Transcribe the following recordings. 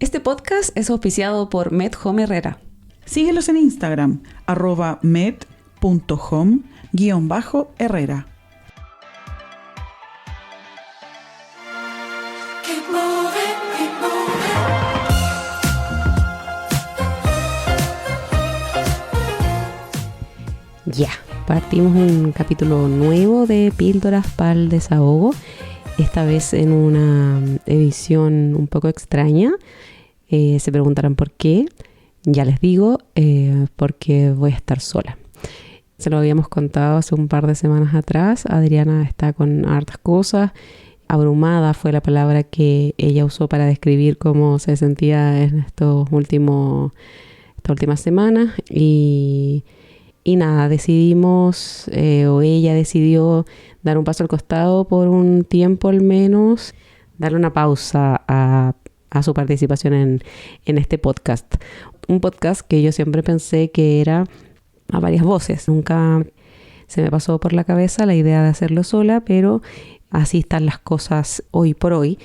Este podcast es auspiciado por MedHome Herrera. Síguelos en Instagram, @med.home_Herrera. Ya, partimos un capítulo nuevo de Píldoras para el Desahogo. Esta vez en una edición un poco extraña. Se preguntarán por qué. Ya les digo, porque voy a estar sola. Se lo habíamos contado hace un par de semanas atrás. Adriana está con hartas cosas. Abrumada fue la palabra que ella usó para describir cómo se sentía en estas últimas semanas. Y nada, decidimos, o ella decidió dar un paso al costado por un tiempo al menos, darle una pausa a su participación en este podcast. Un podcast que yo siempre pensé que era a varias voces. Nunca se me pasó por la cabeza la idea de hacerlo sola, pero así están las cosas hoy por hoy.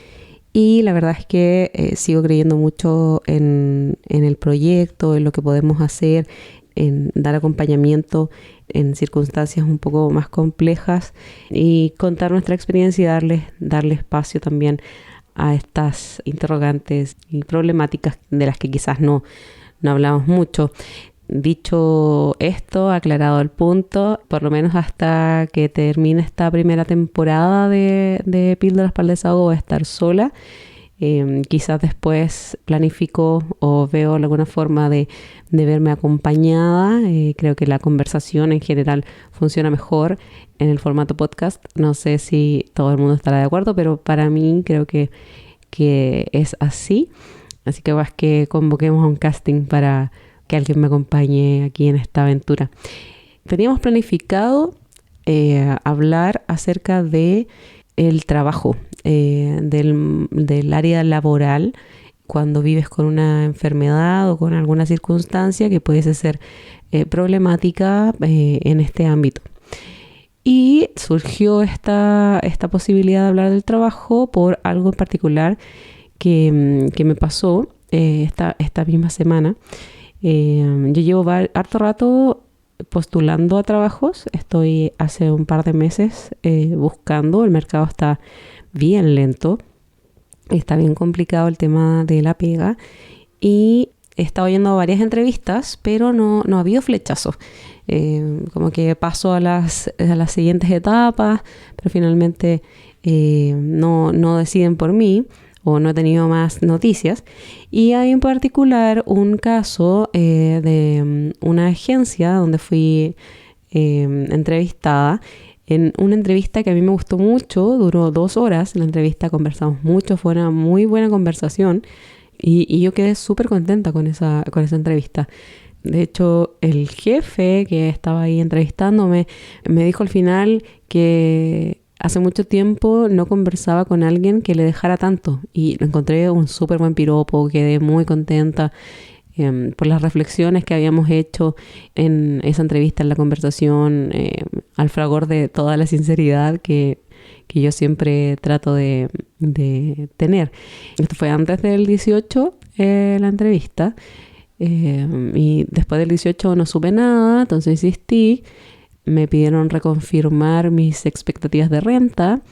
Y la verdad es que sigo creyendo mucho en el proyecto, en lo que podemos hacer, en dar acompañamiento en circunstancias un poco más complejas y contar nuestra experiencia y darle espacio también a estas interrogantes y problemáticas de las que quizás no hablamos mucho. Dicho esto, aclarado el punto, por lo menos hasta que termine esta primera temporada de Píldoras para el Desahogo voy a estar sola. Quizás después planifico o veo alguna forma de verme acompañada. Creo que la conversación en general funciona mejor en el formato podcast. No sé si todo el mundo estará de acuerdo, pero para mí creo que es así. Así que vas que convoquemos a un casting para que alguien me acompañe aquí en esta aventura. Teníamos planificado hablar acerca de el trabajo, del área laboral, cuando vives con una enfermedad o con alguna circunstancia que pudiese ser problemática en este ámbito. Y surgió esta posibilidad de hablar del trabajo por algo en particular que me pasó esta misma semana. Yo llevo harto rato postulando a trabajos. Estoy hace un par de meses buscando. El mercado está bien lento. Está bien complicado el tema de la pega. Y he estado yendo a varias entrevistas, pero no ha habido flechazo. Como que paso a las siguientes etapas, pero finalmente no deciden por mí, o no he tenido más noticias. Y hay en particular un caso de una agencia donde fui entrevistada, en una entrevista que a mí me gustó mucho, duró 2 horas, en la entrevista conversamos mucho, fue una muy buena conversación y yo quedé súper contenta con esa entrevista. De hecho, el jefe que estaba ahí entrevistándome me dijo al final que hace mucho tiempo no conversaba con alguien que le dejara tanto y lo encontré un súper buen piropo, quedé muy contenta por las reflexiones que habíamos hecho en esa entrevista, en la conversación, al fragor de toda la sinceridad que yo siempre trato de tener. Esto fue antes del 18, la entrevista, y después del 18 no supe nada, entonces insistí. Me pidieron reconfirmar mis expectativas de renta.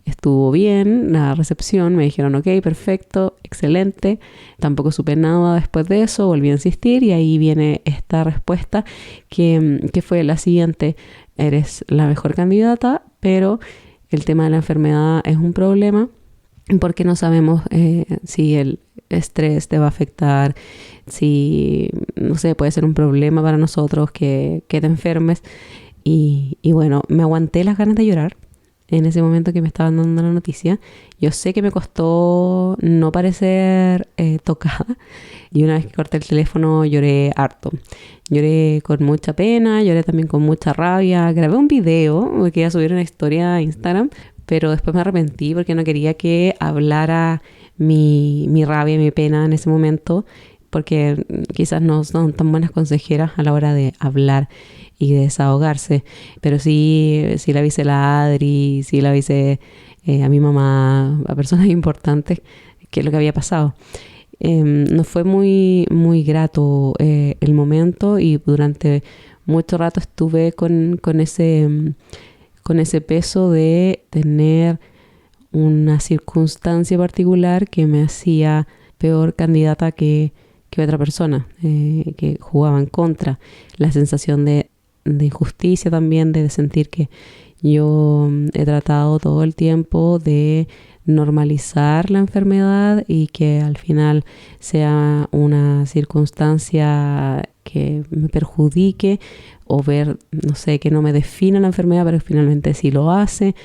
Estuvo bien la recepción, me dijeron ok, perfecto, excelente. Tampoco supe nada después de eso, volví a insistir y ahí viene esta respuesta que fue la siguiente: eres la mejor candidata, pero el tema de la enfermedad es un problema porque no sabemos si el estrés te va a afectar, si, no sé, puede ser un problema para nosotros que te enfermes. Y bueno, me aguanté las ganas de llorar en ese momento que me estaban dando la noticia. Yo sé que me costó no parecer tocada, y una vez que corté el teléfono lloré harto. Lloré con mucha pena, lloré también con mucha rabia. Grabé un video que iba a subir una historia a Instagram, pero después me arrepentí porque no quería que hablara mi rabia y mi pena en ese momento, porque quizás no son tan buenas consejeras a la hora de hablar y de desahogarse. Pero sí le avisé a la Adri, sí le avisé a mi mamá, a personas importantes, qué es lo que había pasado. No fue muy, muy grato el momento, y durante mucho rato estuve con ese peso de tener una circunstancia particular que me hacía peor candidata que otra persona, que jugaba en contra. La sensación de injusticia también, de sentir que yo he tratado todo el tiempo de normalizar la enfermedad y que al final sea una circunstancia que me perjudique, o ver, no sé, que no me define la enfermedad, pero finalmente sí lo hace.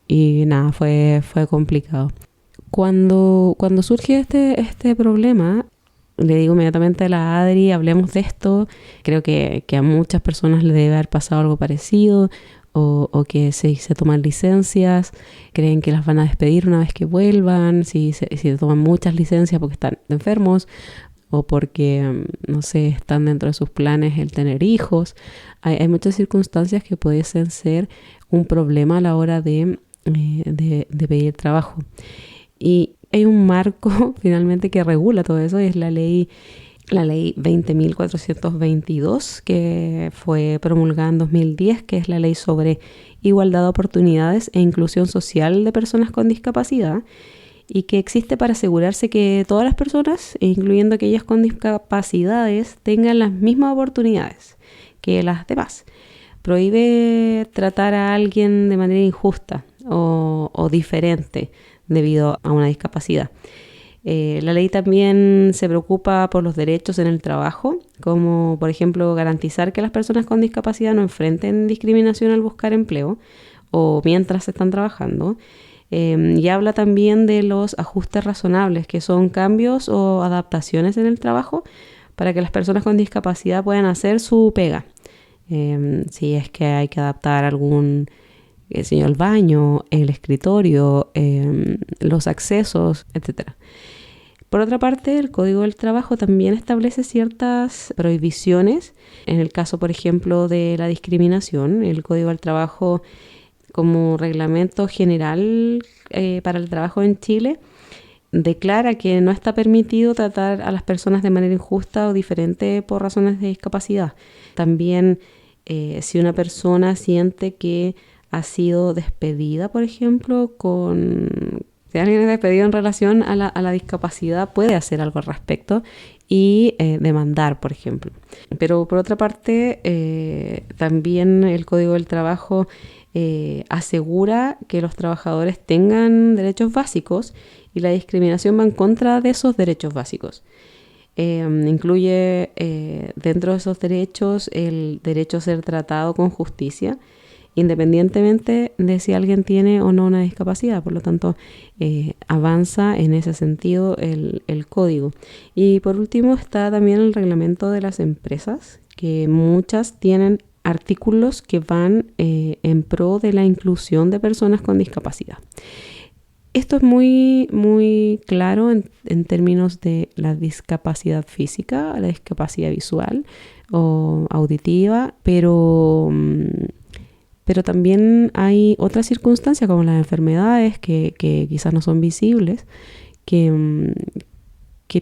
Y nada, fue complicado. Cuando surge este problema, le digo inmediatamente a la Adri, hablemos de esto. Creo que a muchas personas le debe haber pasado algo parecido, o que se toman licencias, creen que las van a despedir una vez que vuelvan, si se toman muchas licencias porque están enfermos, o porque, no sé, están dentro de sus planes el tener hijos. Hay muchas circunstancias que pudiesen ser un problema a la hora de pedir trabajo. Y hay un marco finalmente que regula todo eso, y es la ley 20.422, que fue promulgada en 2010, que es la ley sobre igualdad de oportunidades e inclusión social de personas con discapacidad, y que existe para asegurarse que todas las personas, incluyendo aquellas con discapacidades, tengan las mismas oportunidades que las demás. Prohíbe tratar a alguien de manera injusta o diferente debido a una discapacidad. La ley también se preocupa por los derechos en el trabajo, como por ejemplo garantizar que las personas con discapacidad no enfrenten discriminación al buscar empleo o mientras están trabajando. Y habla también de los ajustes razonables, que son cambios o adaptaciones en el trabajo para que las personas con discapacidad puedan hacer su pega. Si es que hay que adaptar algún, el baño, el escritorio, los accesos, etcétera. Por otra parte, el Código del Trabajo también establece ciertas prohibiciones. En el caso, por ejemplo, de la discriminación, el Código del Trabajo, como reglamento general para el trabajo en Chile, declara que no está permitido tratar a las personas de manera injusta o diferente por razones de discapacidad. También, si una persona siente que ha sido despedida, por ejemplo, si alguien es despedido en relación a la discapacidad, puede hacer algo al respecto y demandar, por ejemplo. Pero por otra parte, también el Código del Trabajo asegura que los trabajadores tengan derechos básicos, y la discriminación va en contra de esos derechos básicos. Incluye dentro de esos derechos el derecho a ser tratado con justicia, independientemente de si alguien tiene o no una discapacidad. Por lo tanto, avanza en ese sentido el código. Y por último está también el reglamento de las empresas, que muchas tienen artículos que van en pro de la inclusión de personas con discapacidad. Esto es muy, muy claro en términos de la discapacidad física, la discapacidad visual o auditiva, pero también hay otras circunstancias como las enfermedades que quizás no son visibles, que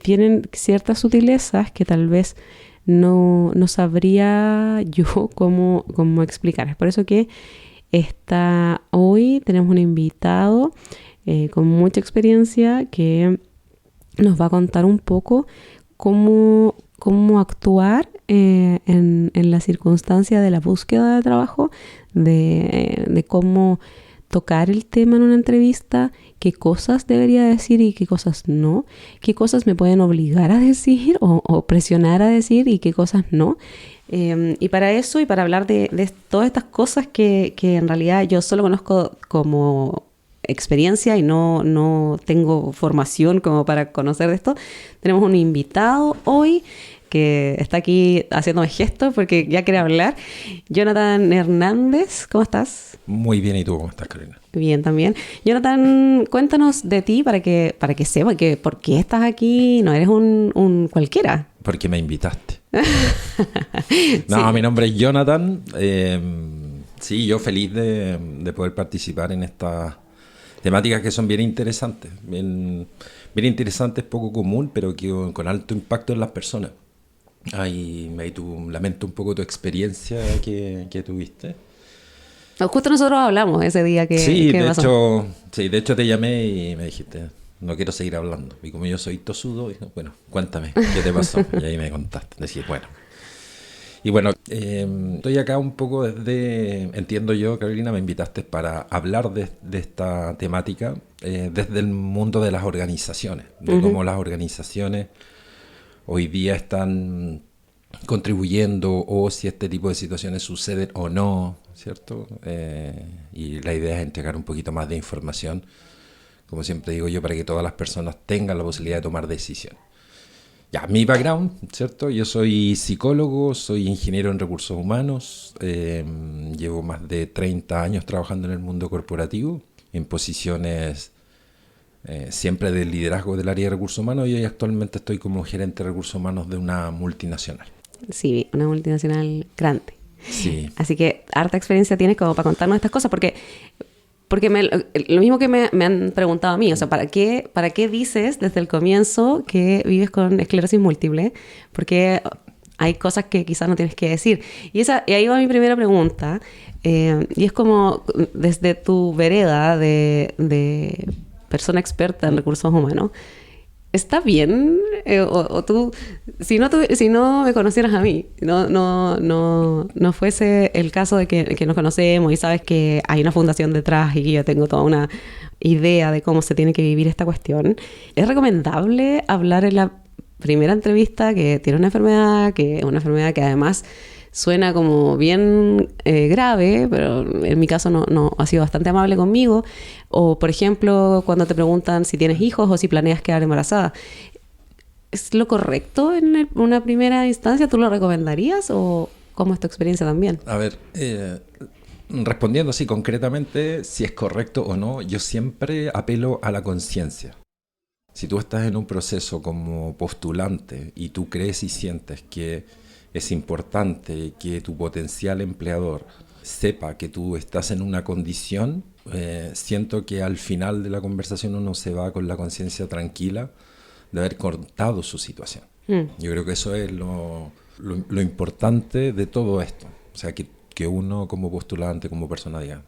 tienen ciertas sutilezas que tal vez no sabría yo cómo explicar. Es por eso que hoy tenemos un invitado con mucha experiencia que nos va a contar un poco cómo actuar en la circunstancia de la búsqueda de trabajo, de cómo tocar el tema en una entrevista, qué cosas debería decir y qué cosas no, qué cosas me pueden obligar a decir o presionar a decir y qué cosas no. Y para eso, y para hablar de todas estas cosas que en realidad yo solo conozco como experiencia y no tengo formación como para conocer de esto, tenemos un invitado hoy que está aquí haciéndome gestos porque ya quiere hablar. Jonathan Hernández, ¿cómo estás? Muy bien, ¿y tú cómo estás, Carolina? Bien, también. Jonathan, cuéntanos de ti para que sepa que por qué estás aquí, no eres un cualquiera. Porque me invitaste. Sí. Mi nombre es Jonathan. Sí, yo feliz de poder participar en esta Temáticas que son bien interesantes, poco común, pero que con alto impacto en las personas. Ahí lamento un poco tu experiencia que tuviste. No, justo nosotros hablamos ese día que pasó. De hecho te llamé y me dijiste, no quiero seguir hablando. Y como yo soy tosudo, dije, bueno, cuéntame, ¿qué te pasó? Y ahí me contaste. Decís, bueno. Y bueno, estoy acá un poco entiendo yo, Carolina, me invitaste para hablar de esta temática desde el mundo de las organizaciones, de cómo las organizaciones hoy día están contribuyendo o si este tipo de situaciones suceden o no, ¿cierto? Y la idea es entregar un poquito más de información, como siempre digo yo, para que todas las personas tengan la posibilidad de tomar decisiones. Ya, mi background, ¿cierto? Yo soy psicólogo, soy ingeniero en recursos humanos, llevo más de 30 años trabajando en el mundo corporativo, en posiciones siempre de liderazgo del área de recursos humanos, y hoy actualmente estoy como gerente de recursos humanos de una multinacional. Sí, una multinacional grande. Sí. Así que harta experiencia tienes como para contarnos estas cosas, porque lo mismo que me han preguntado a mí, o sea, ¿para qué dices desde el comienzo que vives con esclerosis múltiple? Porque hay cosas que quizás no tienes que decir. Y ahí va mi primera pregunta, y es como desde tu vereda de persona experta en recursos humanos, ¿está bien? O tú, si no me conocieras a mí, no fuese el caso de que nos conocemos y sabes que hay una fundación detrás y que yo tengo toda una idea de cómo se tiene que vivir esta cuestión, ¿es recomendable hablar en la primera entrevista que tiene una enfermedad, que es una enfermedad que además suena como bien grave, pero en mi caso no ha sido bastante amable conmigo? O, por ejemplo, cuando te preguntan si tienes hijos o si planeas quedar embarazada, ¿es lo correcto en una primera instancia? ¿Tú lo recomendarías o cómo es tu experiencia también? A ver, respondiendo así concretamente, si es correcto o no, yo siempre apelo a la conciencia. Si tú estás en un proceso como postulante y tú crees y sientes que es importante que tu potencial empleador sepa que tú estás en una condición, siento que al final de la conversación uno se va con la conciencia tranquila de haber contado su situación. Yo creo que eso es lo importante de todo esto. O sea, que uno como postulante, como persona diga,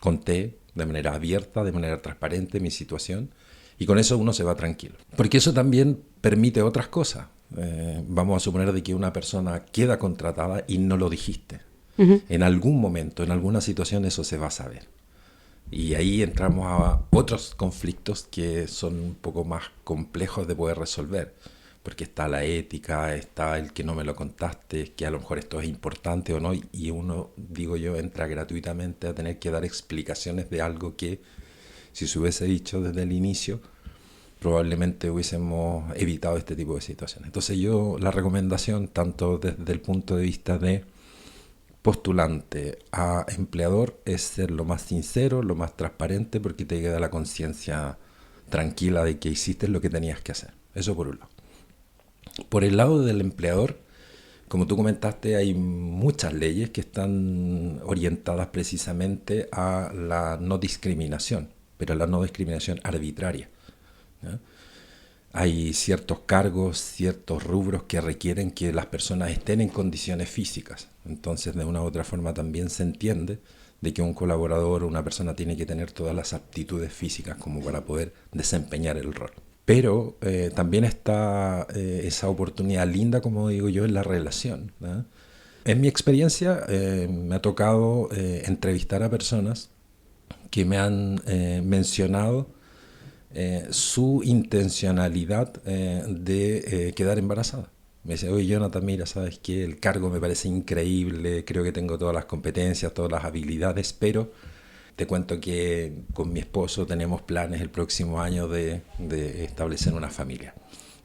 conté de manera abierta, de manera transparente mi situación, y con eso uno se va tranquilo. Porque eso también permite otras cosas. Vamos a suponer de que una persona queda contratada y no lo dijiste. En algún momento, en alguna situación, eso se va a saber. Y ahí entramos a otros conflictos que son un poco más complejos de poder resolver. Porque está la ética, está el que no me lo contaste, que a lo mejor esto es importante o no. Y uno, digo yo, entra gratuitamente a tener que dar explicaciones de algo que, si se hubiese dicho desde el inicio, probablemente hubiésemos evitado este tipo de situaciones. Entonces yo, la recomendación, tanto desde el punto de vista de postulante a empleador, es ser lo más sincero, lo más transparente, porque te queda la conciencia tranquila de que hiciste lo que tenías que hacer. Eso por un lado. Por el lado del empleador, como tú comentaste, hay muchas leyes que están orientadas precisamente a la no discriminación, pero a la no discriminación arbitraria, ¿ya? Hay ciertos cargos, ciertos rubros que requieren que las personas estén en condiciones físicas. Entonces, de una u otra forma también se entiende de que un colaborador o una persona tiene que tener todas las aptitudes físicas como para poder desempeñar el rol. Pero también está esa oportunidad linda, como digo yo, en la relación, ¿no? En mi experiencia me ha tocado entrevistar a personas que me han mencionado su intencionalidad de quedar embarazada. Me dice, oye Jonathan, mira, ¿sabes qué? El cargo me parece increíble, creo que tengo todas las competencias, todas las habilidades, pero te cuento que con mi esposo tenemos planes el próximo año de establecer una familia.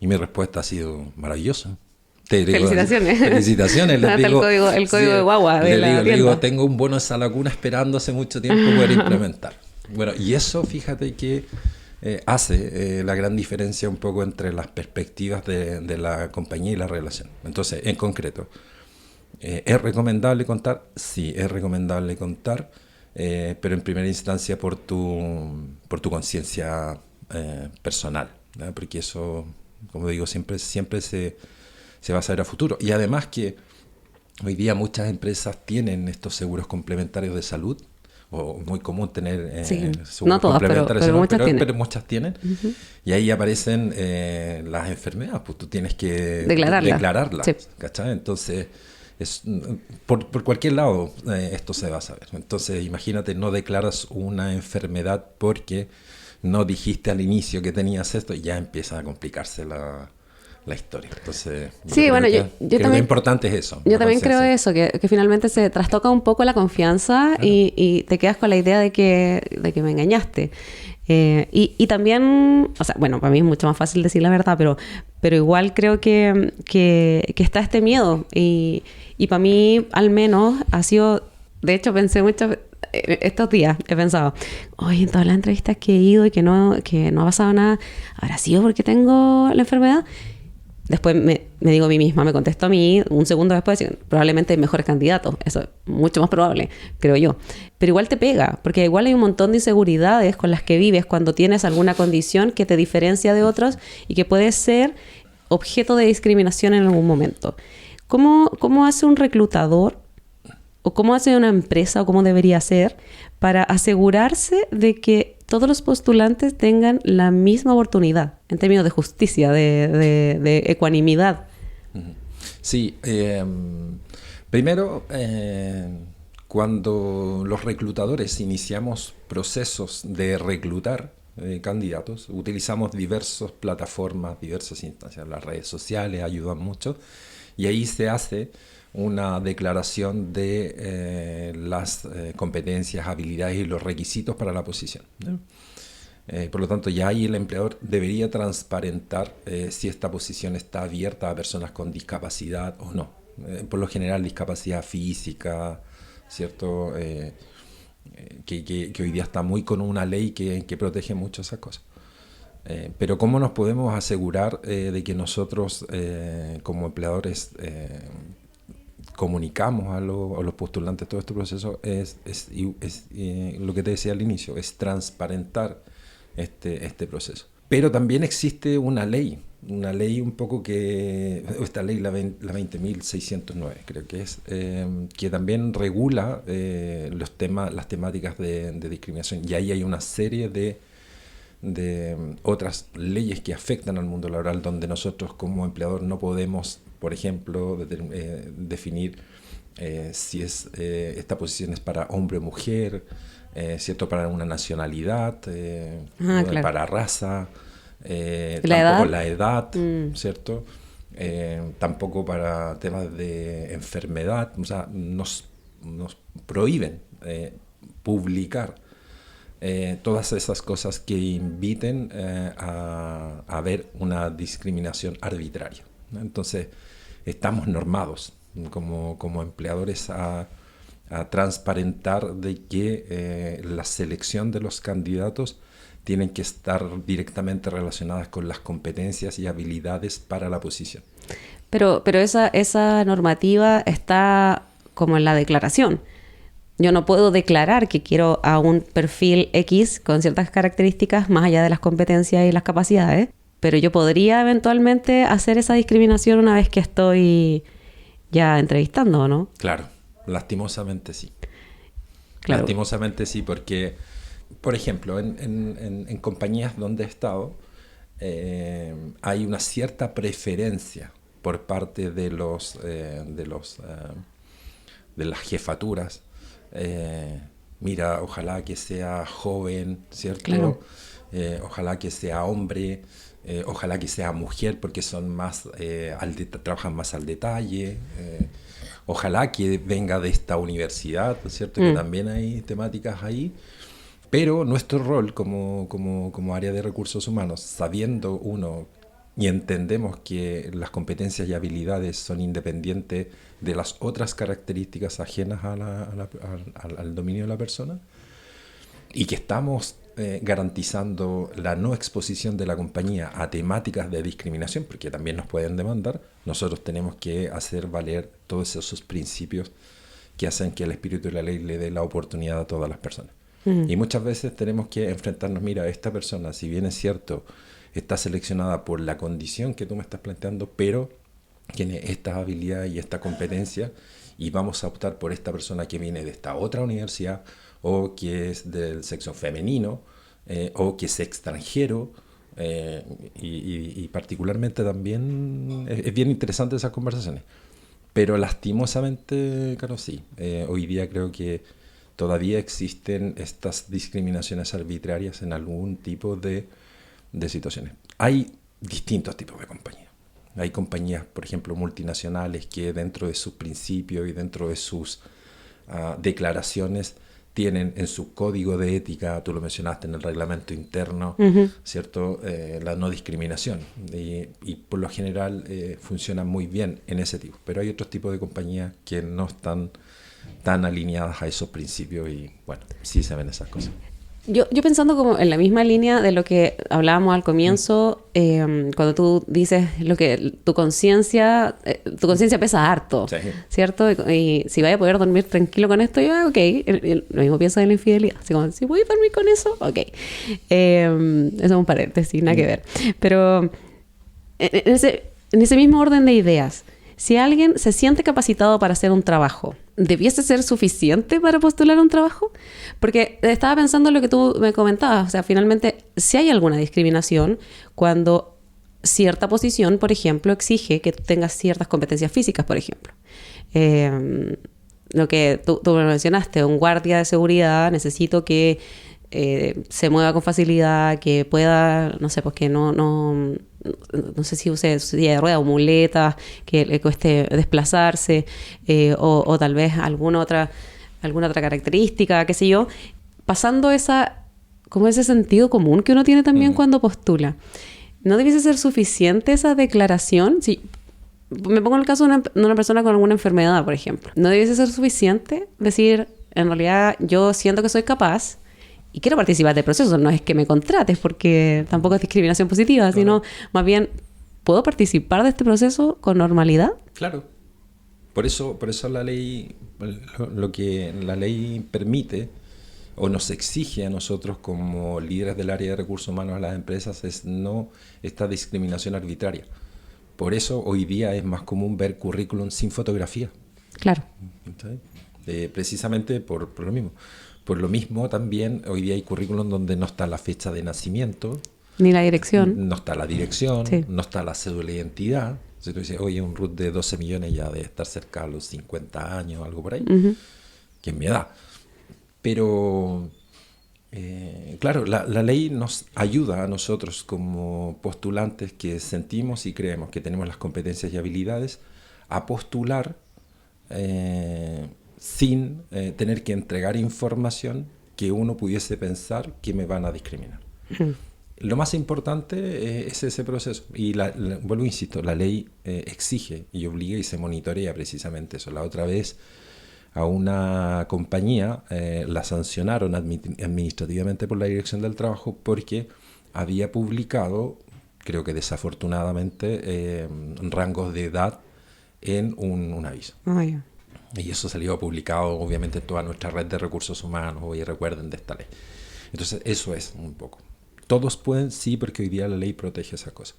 Y mi respuesta ha sido maravillosa. Felicitaciones. Felicitaciones. Les digo, el código de guagua de la tienda. Le digo, tengo un bono en Salacuna esperando hace mucho tiempo poder implementar. Bueno, y eso, fíjate que hace la gran diferencia un poco entre las perspectivas de la compañía y la relación. Entonces, en concreto, ¿es recomendable contar? Sí, es recomendable contar. pero en primera instancia por tu conciencia personal, ¿no? Porque eso, como digo, siempre se va a saber a futuro. Y además que hoy día muchas empresas tienen estos seguros complementarios de salud, o muy común tener seguros no todas, complementarios de pero salud, pero muchas tienen. Y ahí aparecen las enfermedades, pues tú tienes que declararlas, sí. ¿cachai? Entonces, por cualquier lado esto se va a saber. Entonces, imagínate, no declaras una enfermedad porque no dijiste al inicio que tenías esto y ya empieza a complicarse la historia. Entonces, sí, bueno, yo también, lo importante es eso. Yo también creo eso, que finalmente se trastoca un poco la confianza, claro. y te quedas con la idea de que me engañaste. Y también, o sea, bueno, para mí es mucho más fácil decir la verdad, pero igual creo que está este miedo. Y para mí, al menos, ha sido... De hecho, pensé mucho... Estos días he pensado, oye, en todas las entrevistas que he ido y que no ha pasado nada, ¿habrá sido porque tengo la enfermedad? Después me digo a mí misma, me contesto a mí un segundo después, probablemente hay mejores candidatos, eso es mucho más probable, creo yo. Pero igual te pega, porque igual hay un montón de inseguridades con las que vives cuando tienes alguna condición que te diferencia de otros y que puede ser objeto de discriminación en algún momento. ¿Cómo hace un reclutador o cómo hace una empresa o cómo debería ser para asegurarse de que todos los postulantes tengan la misma oportunidad en términos de justicia, de ecuanimidad? Sí, primero, cuando los reclutadores iniciamos procesos de reclutar candidatos, utilizamos diversas plataformas, diversas instancias, las redes sociales ayudan mucho, y ahí se hace una declaración de las competencias, habilidades y los requisitos para la posición, ¿no? Por lo tanto, ya ahí el empleador debería transparentar si esta posición está abierta a personas con discapacidad o no. Por lo general, discapacidad física, ¿cierto? Que hoy día está muy con una ley que protege mucho esas cosas. Pero ¿cómo nos podemos asegurar de que nosotros, como empleadores, comunicamos a los postulantes todo este proceso? Es lo que te decía al inicio, es transparentar este proceso. Pero también existe una ley un poco esta ley, la 20.609 creo que es, que también regula las temáticas de discriminación, y ahí hay una serie de otras leyes que afectan al mundo laboral, donde nosotros como empleador no podemos, por ejemplo, definir si esta posición es para hombre o mujer, ¿cierto? Para una nacionalidad, claro. para raza, tampoco la edad, ¿cierto? Tampoco para temas de enfermedad, o sea, nos prohíben publicar todas esas cosas que inviten a ver una discriminación arbitraria, ¿no? Entonces, estamos normados como empleadores a transparentar de que la selección de los candidatos tienen que estar directamente relacionadas con las competencias y habilidades para la posición. Pero esa normativa está como en la declaración. Yo no puedo declarar que quiero a un perfil X con ciertas características más allá de las competencias y las capacidades, pero yo podría eventualmente hacer esa discriminación una vez que estoy ya entrevistando, ¿no? Claro, lastimosamente sí. Claro. Lastimosamente sí, porque, por ejemplo, en compañías donde he estado, hay una cierta preferencia por parte de las jefaturas. Mira, ojalá que sea joven, ¿cierto? Claro. Ojalá que sea hombre, ojalá que sea mujer, porque son más trabajan más al detalle. Ojalá que venga de esta universidad, ¿cierto? Que también hay temáticas ahí. Pero nuestro rol como área de recursos humanos, sabiendo uno y entendemos que las competencias y habilidades son independientes de las otras características ajenas al dominio de la persona, y que estamos garantizando la no exposición de la compañía a temáticas de discriminación, porque también nos pueden demandar, nosotros tenemos que hacer valer todos esos principios que hacen que el espíritu de la ley le dé la oportunidad a todas las personas. Y muchas veces tenemos que enfrentarnos, mira, esta persona, si bien es cierto, está seleccionada por la condición que tú me estás planteando, pero tiene esta habilidad y esta competencia, y vamos a optar por esta persona que viene de esta otra universidad, o que es del sexo femenino, o que es extranjero, y particularmente también es bien interesante esas conversaciones. Pero lastimosamente, claro, sí, hoy día creo que todavía existen estas discriminaciones arbitrarias en algún tipo de situaciones. Hay distintos tipos de compañías. Hay compañías, por ejemplo, multinacionales que dentro de sus principios y dentro de sus declaraciones tienen en su código de ética, tú lo mencionaste, en el reglamento interno, ¿cierto? La no discriminación. Y por lo general funcionan muy bien en ese tipo. Pero hay otros tipos de compañías que no están tan alineadas a esos principios y, bueno, sí se ven esas cosas. Yo pensando como en la misma línea de lo que hablábamos al comienzo, cuando tú dices lo que tu conciencia pesa harto, sí, ¿cierto? Y si vaya a poder dormir tranquilo con esto, yo, ok, lo mismo pienso de la infidelidad. Así como, si voy a dormir con eso, ok. Eso es un paréntesis, nada que ver. Pero en ese mismo orden de ideas, si alguien se siente capacitado para hacer un trabajo, ¿debiese ser suficiente para postular un trabajo? Porque estaba pensando en lo que tú me comentabas. O sea, finalmente, si hay alguna discriminación cuando cierta posición, por ejemplo, exige que tengas ciertas competencias físicas, por ejemplo. Lo que tú me mencionaste, un guardia de seguridad, necesito que se mueva con facilidad, que pueda, no sé, pues que no sé si use silla de ruedas o muletas, que le cueste desplazarse, o tal vez alguna otra característica, qué sé yo, pasando como ese sentido común que uno tiene también cuando postula. ¿No debiese ser suficiente esa declaración? Si me pongo en el caso de una persona con alguna enfermedad, por ejemplo. ¿No debiese ser suficiente decir, en realidad yo siento que soy capaz y quiero participar del proceso? No es que me contrates, porque tampoco es discriminación positiva, claro, sino más bien, ¿puedo participar de este proceso con normalidad? Claro. Por eso la ley, lo que la ley permite o nos exige a nosotros como líderes del área de recursos humanos a las empresas es no esta discriminación arbitraria. Por eso hoy día es más común ver currículum sin fotografía. Claro. Precisamente por lo mismo. Por lo mismo también hoy día hay currículum donde no está la fecha de nacimiento. Ni la dirección. No está la dirección, sí, no está la cédula de identidad. Si tú dices, oye, un RUT de 12 millones ya debe estar cerca a los 50 años, algo por ahí, que es mi edad. Pero, claro, la ley nos ayuda a nosotros como postulantes que sentimos y creemos que tenemos las competencias y habilidades a postular sin tener que entregar información que uno pudiese pensar que me van a discriminar. Lo más importante es ese proceso. Y vuelvo, insisto, la ley exige y obliga y se monitorea precisamente eso. La otra vez a una compañía la sancionaron administrativamente por la Dirección del Trabajo porque había publicado, creo que desafortunadamente, rangos de edad en un aviso. Yeah. Y eso salió publicado obviamente en toda nuestra red de recursos humanos. Oye, recuerden de esta ley. Entonces eso es un poco. Todos pueden, sí, porque hoy día la ley protege esa cosa.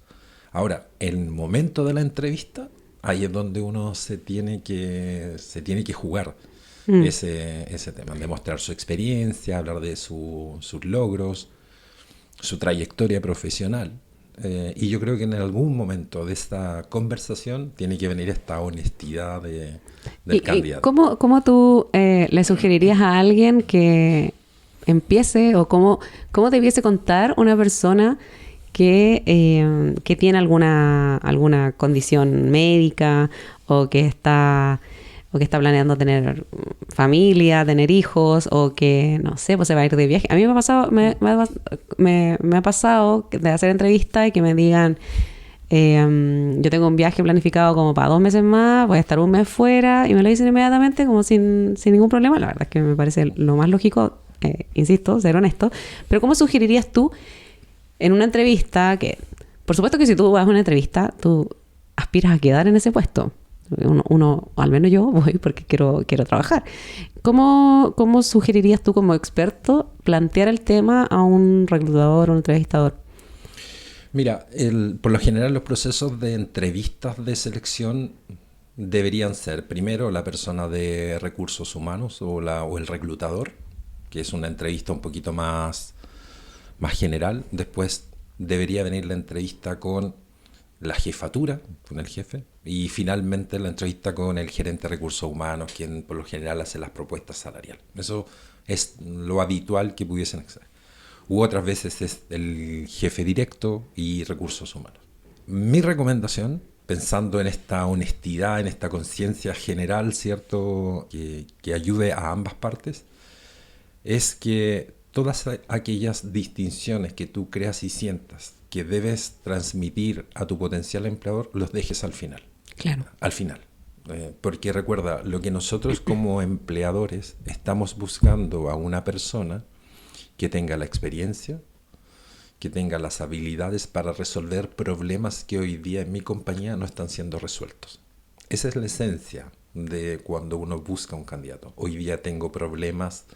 Ahora, en el momento de la entrevista, ahí es donde uno se tiene que jugar ese tema, demostrar su experiencia, hablar de sus logros, su trayectoria profesional. Y yo creo que en algún momento de esta conversación tiene que venir esta honestidad del candidato. ¿Y cómo tú le sugerirías a alguien que empiece, o cómo debiese contar una persona que tiene alguna condición médica o que está planeando tener familia, tener hijos, o que, no sé, pues se va a ir de viaje? A mí me ha pasado de hacer entrevistas y que me digan, yo tengo un viaje planificado como para 2 meses más, voy a estar 1 mes fuera, y me lo dicen inmediatamente como sin ningún problema. La verdad es que me parece lo más lógico, insisto, ser honesto. Pero ¿cómo sugerirías tú en una entrevista que, por supuesto que si tú vas a una entrevista, tú aspiras a quedar en ese puesto? Al menos yo voy porque quiero trabajar. ¿Cómo sugerirías tú como experto plantear el tema a un reclutador o un entrevistador? Mira, por lo general los procesos de entrevistas de selección deberían ser primero la persona de recursos humanos o el reclutador, que es una entrevista un poquito más general. Después debería venir la entrevista con la jefatura, con el jefe, y finalmente la entrevista con el gerente de recursos humanos, quien por lo general hace las propuestas salariales. Eso es lo habitual que pudiesen hacer. U otras veces es el jefe directo y recursos humanos. Mi recomendación, pensando en esta honestidad, en esta conciencia general, ¿cierto?, que ayude a ambas partes, es que todas aquellas distinciones que tú creas y sientas que debes transmitir a tu potencial empleador, los dejes al final. Claro. Al final. Porque recuerda, lo que nosotros como empleadores estamos buscando a una persona que tenga la experiencia, que tenga las habilidades para resolver problemas que hoy día en mi compañía no están siendo resueltos. Esa es la esencia de cuando uno busca un candidato. Hoy día tengo problemas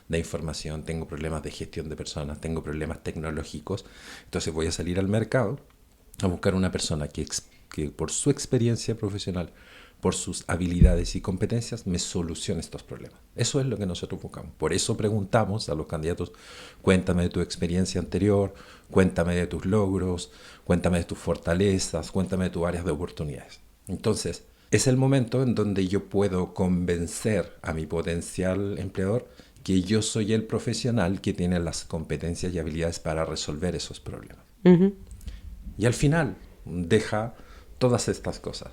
de información, tengo problemas de gestión de personas, tengo problemas tecnológicos, entonces voy a salir al mercado a buscar una persona que por su experiencia profesional, por sus habilidades y competencias, me solucione estos problemas. Eso es lo que nosotros buscamos. Por eso preguntamos a los candidatos, cuéntame de tu experiencia anterior, cuéntame de tus logros, cuéntame de tus fortalezas, cuéntame de tus áreas de oportunidades. Entonces, es el momento en donde yo puedo convencer a mi potencial empleador que yo soy el profesional que tiene las competencias y habilidades para resolver esos problemas. Uh-huh. Y al final deja todas estas cosas.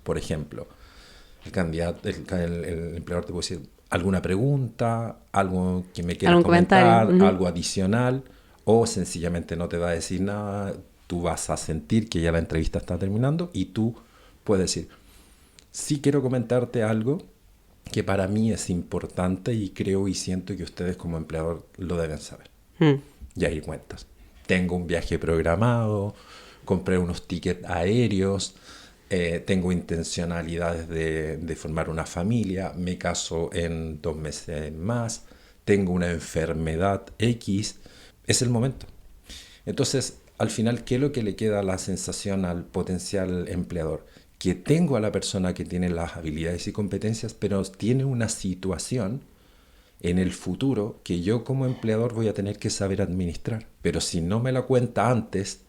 Por ejemplo, el empleador te puede decir alguna pregunta, algo que me quieras comentar, uh-huh, algo adicional, o sencillamente no te va a decir nada, tú vas a sentir que ya la entrevista está terminando y tú puedes decir, sí quiero comentarte algo que para mí es importante y creo y siento que ustedes como empleador lo deben saber. Y ahí cuentas. Tengo un viaje programado, compré unos tickets aéreos, tengo intencionalidades de formar una familia, me caso en 2 meses más, tengo una enfermedad X. Es el momento. Entonces, al final, ¿qué es lo que le queda la sensación al potencial empleador? Que tengo a la persona que tiene las habilidades y competencias, pero tiene una situación en el futuro que yo como empleador voy a tener que saber administrar. Pero si no me la cuenta antes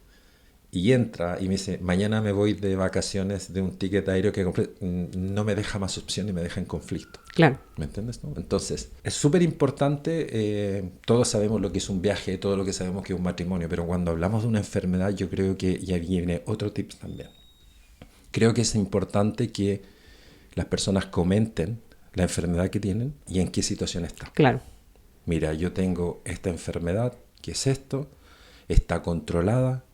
y entra y me dice, mañana me voy de vacaciones de un ticket aéreo que compré, no me deja más opción y me deja en conflicto. Claro. ¿Me entiendes? ¿No? Entonces, es súper importante, todos sabemos lo que es un viaje, todo lo que sabemos que es un matrimonio, pero cuando hablamos de una enfermedad yo creo que ya viene otro tip también. Creo que es importante que las personas comenten la enfermedad que tienen y en qué situación está. Claro. Mira, yo tengo esta enfermedad, ¿qué es esto? Está controlada,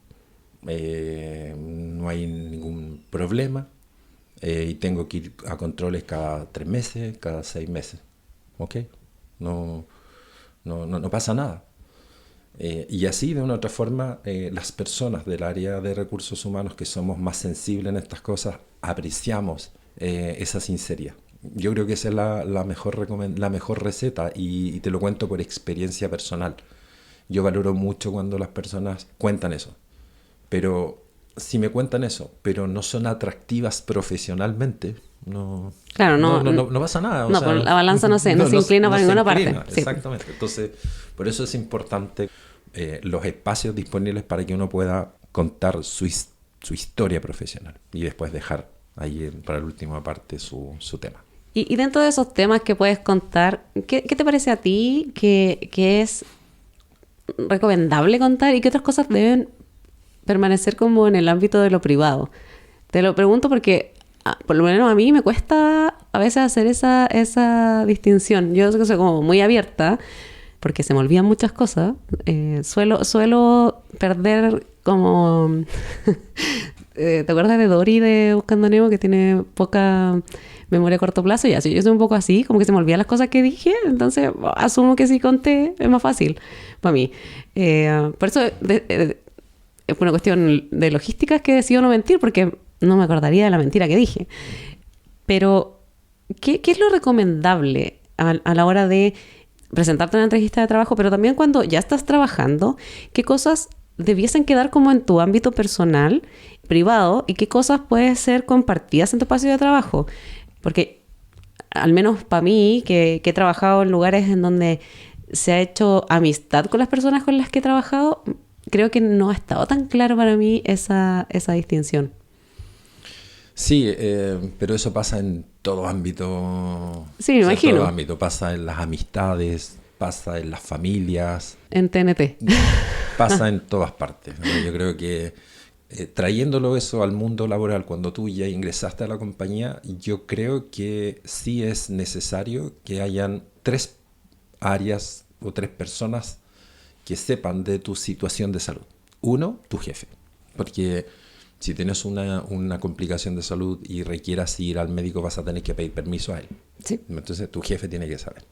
no hay ningún problema y tengo que ir a controles cada 3 meses, cada 6 meses. ¿Ok? No pasa nada. Y así, de una u otra forma, las personas del área de recursos humanos que somos más sensibles en estas cosas, apreciamos esa sinceridad. Yo creo que esa es la mejor receta y te lo cuento por experiencia personal. Yo valoro mucho cuando las personas cuentan eso. Pero si me cuentan eso, pero no son atractivas profesionalmente, no pasa nada. No, sea, la balanza no se inclina para ninguna parte. Exactamente. Sí. Entonces, por eso es importante los espacios disponibles para que uno pueda contar su historia profesional y después dejar ahí para la última parte su tema. Y dentro de esos temas que puedes contar, ¿qué te parece a ti que es recomendable contar y qué otras cosas deben permanecer como en el ámbito de lo privado? Te lo pregunto porque por lo menos a mí me cuesta a veces hacer esa distinción. Yo soy como muy abierta porque se me olvidan muchas cosas. Suelo perder como... ¿Te acuerdas de Dory de Buscando a Nemo, que tiene poca memoria a corto plazo? Ya, yo soy un poco así, como que se me olvidan las cosas que dije, entonces asumo que si conté es más fácil para mí. Por eso es una cuestión de logística que decido no mentir, porque no me acordaría de la mentira que dije. Pero, ¿qué es lo recomendable a la hora de presentarte en una entrevista de trabajo, pero también cuando ya estás trabajando? ¿Qué cosas debiesen quedar como en tu ámbito personal, privado, y qué cosas pueden ser compartidas en tu espacio de trabajo? Porque, al menos para mí, que he trabajado en lugares en donde se ha hecho amistad con las personas con las que he trabajado, creo que no ha estado tan claro para mí esa distinción. Sí, pero eso pasa en todo ámbito. Sí, me imagino. En todo ámbito. Pasa en las amistades, pasa en las familias, En TNT. pasa en todas partes, ¿no? Yo creo que trayéndolo eso al mundo laboral, cuando tú ya ingresaste a la compañía, yo creo que sí es necesario que hayan 3 áreas o 3 personas que sepan de tu situación de salud. Uno, tu jefe, porque si tienes una complicación de salud y requieras ir al médico, vas a tener que pedir permiso a él. Sí. Entonces tu jefe tiene que saber.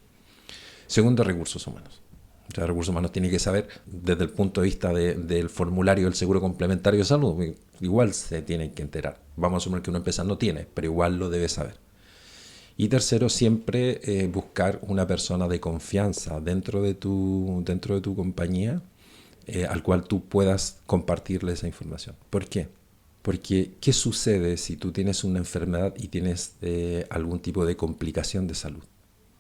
Segundo, recursos humanos. O sea, recursos humanos tiene que saber desde el punto de vista del formulario del seguro complementario de salud. Igual se tienen que enterar. Vamos a asumir que una empresa no tiene, pero igual lo debe saber. Y tercero, siempre buscar una persona de confianza dentro de tu compañía al cual tú puedas compartirle esa información. ¿Por qué? Porque, ¿qué sucede si tú tienes una enfermedad y tienes algún tipo de complicación de salud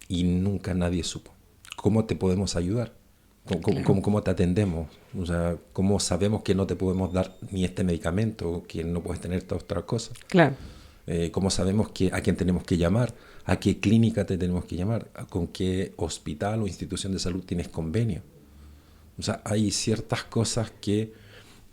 y nunca nadie supo? ¿Cómo te podemos ayudar? ¿Cómo te atendemos? O sea, ¿cómo sabemos que no te podemos dar ni este medicamento, que no puedes tener todas otras cosas? Claro. ¿Cómo sabemos a quién tenemos que llamar? ¿A qué clínica te tenemos que llamar? ¿Con qué hospital o institución de salud tienes convenio? O sea, hay ciertas cosas que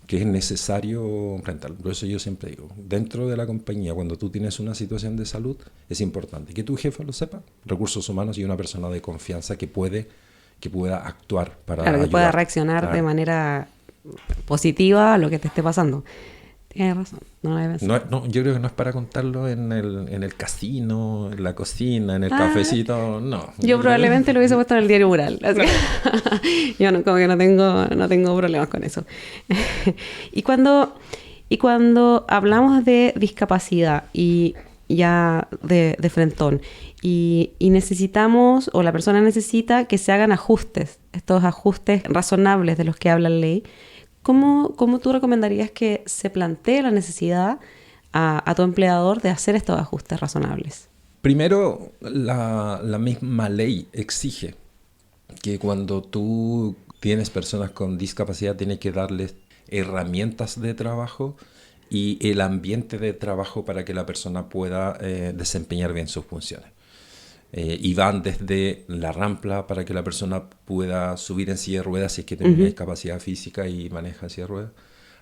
es necesario enfrentar. Por eso yo siempre digo, dentro de la compañía, cuando tú tienes una situación de salud, es importante que tu jefe lo sepa, recursos humanos y una persona de confianza que pueda actuar para Claro, que ayudar. pueda reaccionar de manera positiva a lo que te esté pasando. Tienes razón, no lo había pensado. No, yo creo que no es para contarlo en el casino, en la cocina, en el cafecito, no. Yo probablemente lo hubiese puesto en el diario Mural. Así que yo como que no tengo problemas con eso. Y cuando hablamos de discapacidad y ya de frentón, y necesitamos, o la persona necesita que se hagan ajustes, estos ajustes razonables de los que habla la ley, ¿cómo tú recomendarías que se plantee la necesidad a tu empleador de hacer estos ajustes razonables? Primero, la misma ley exige que cuando tú tienes personas con discapacidad, tienes que darles herramientas de trabajo y el ambiente de trabajo para que la persona pueda desempeñar bien sus funciones. Y van desde la rampa para que la persona pueda subir en silla de ruedas si es que tiene una discapacidad física y maneja en silla de ruedas,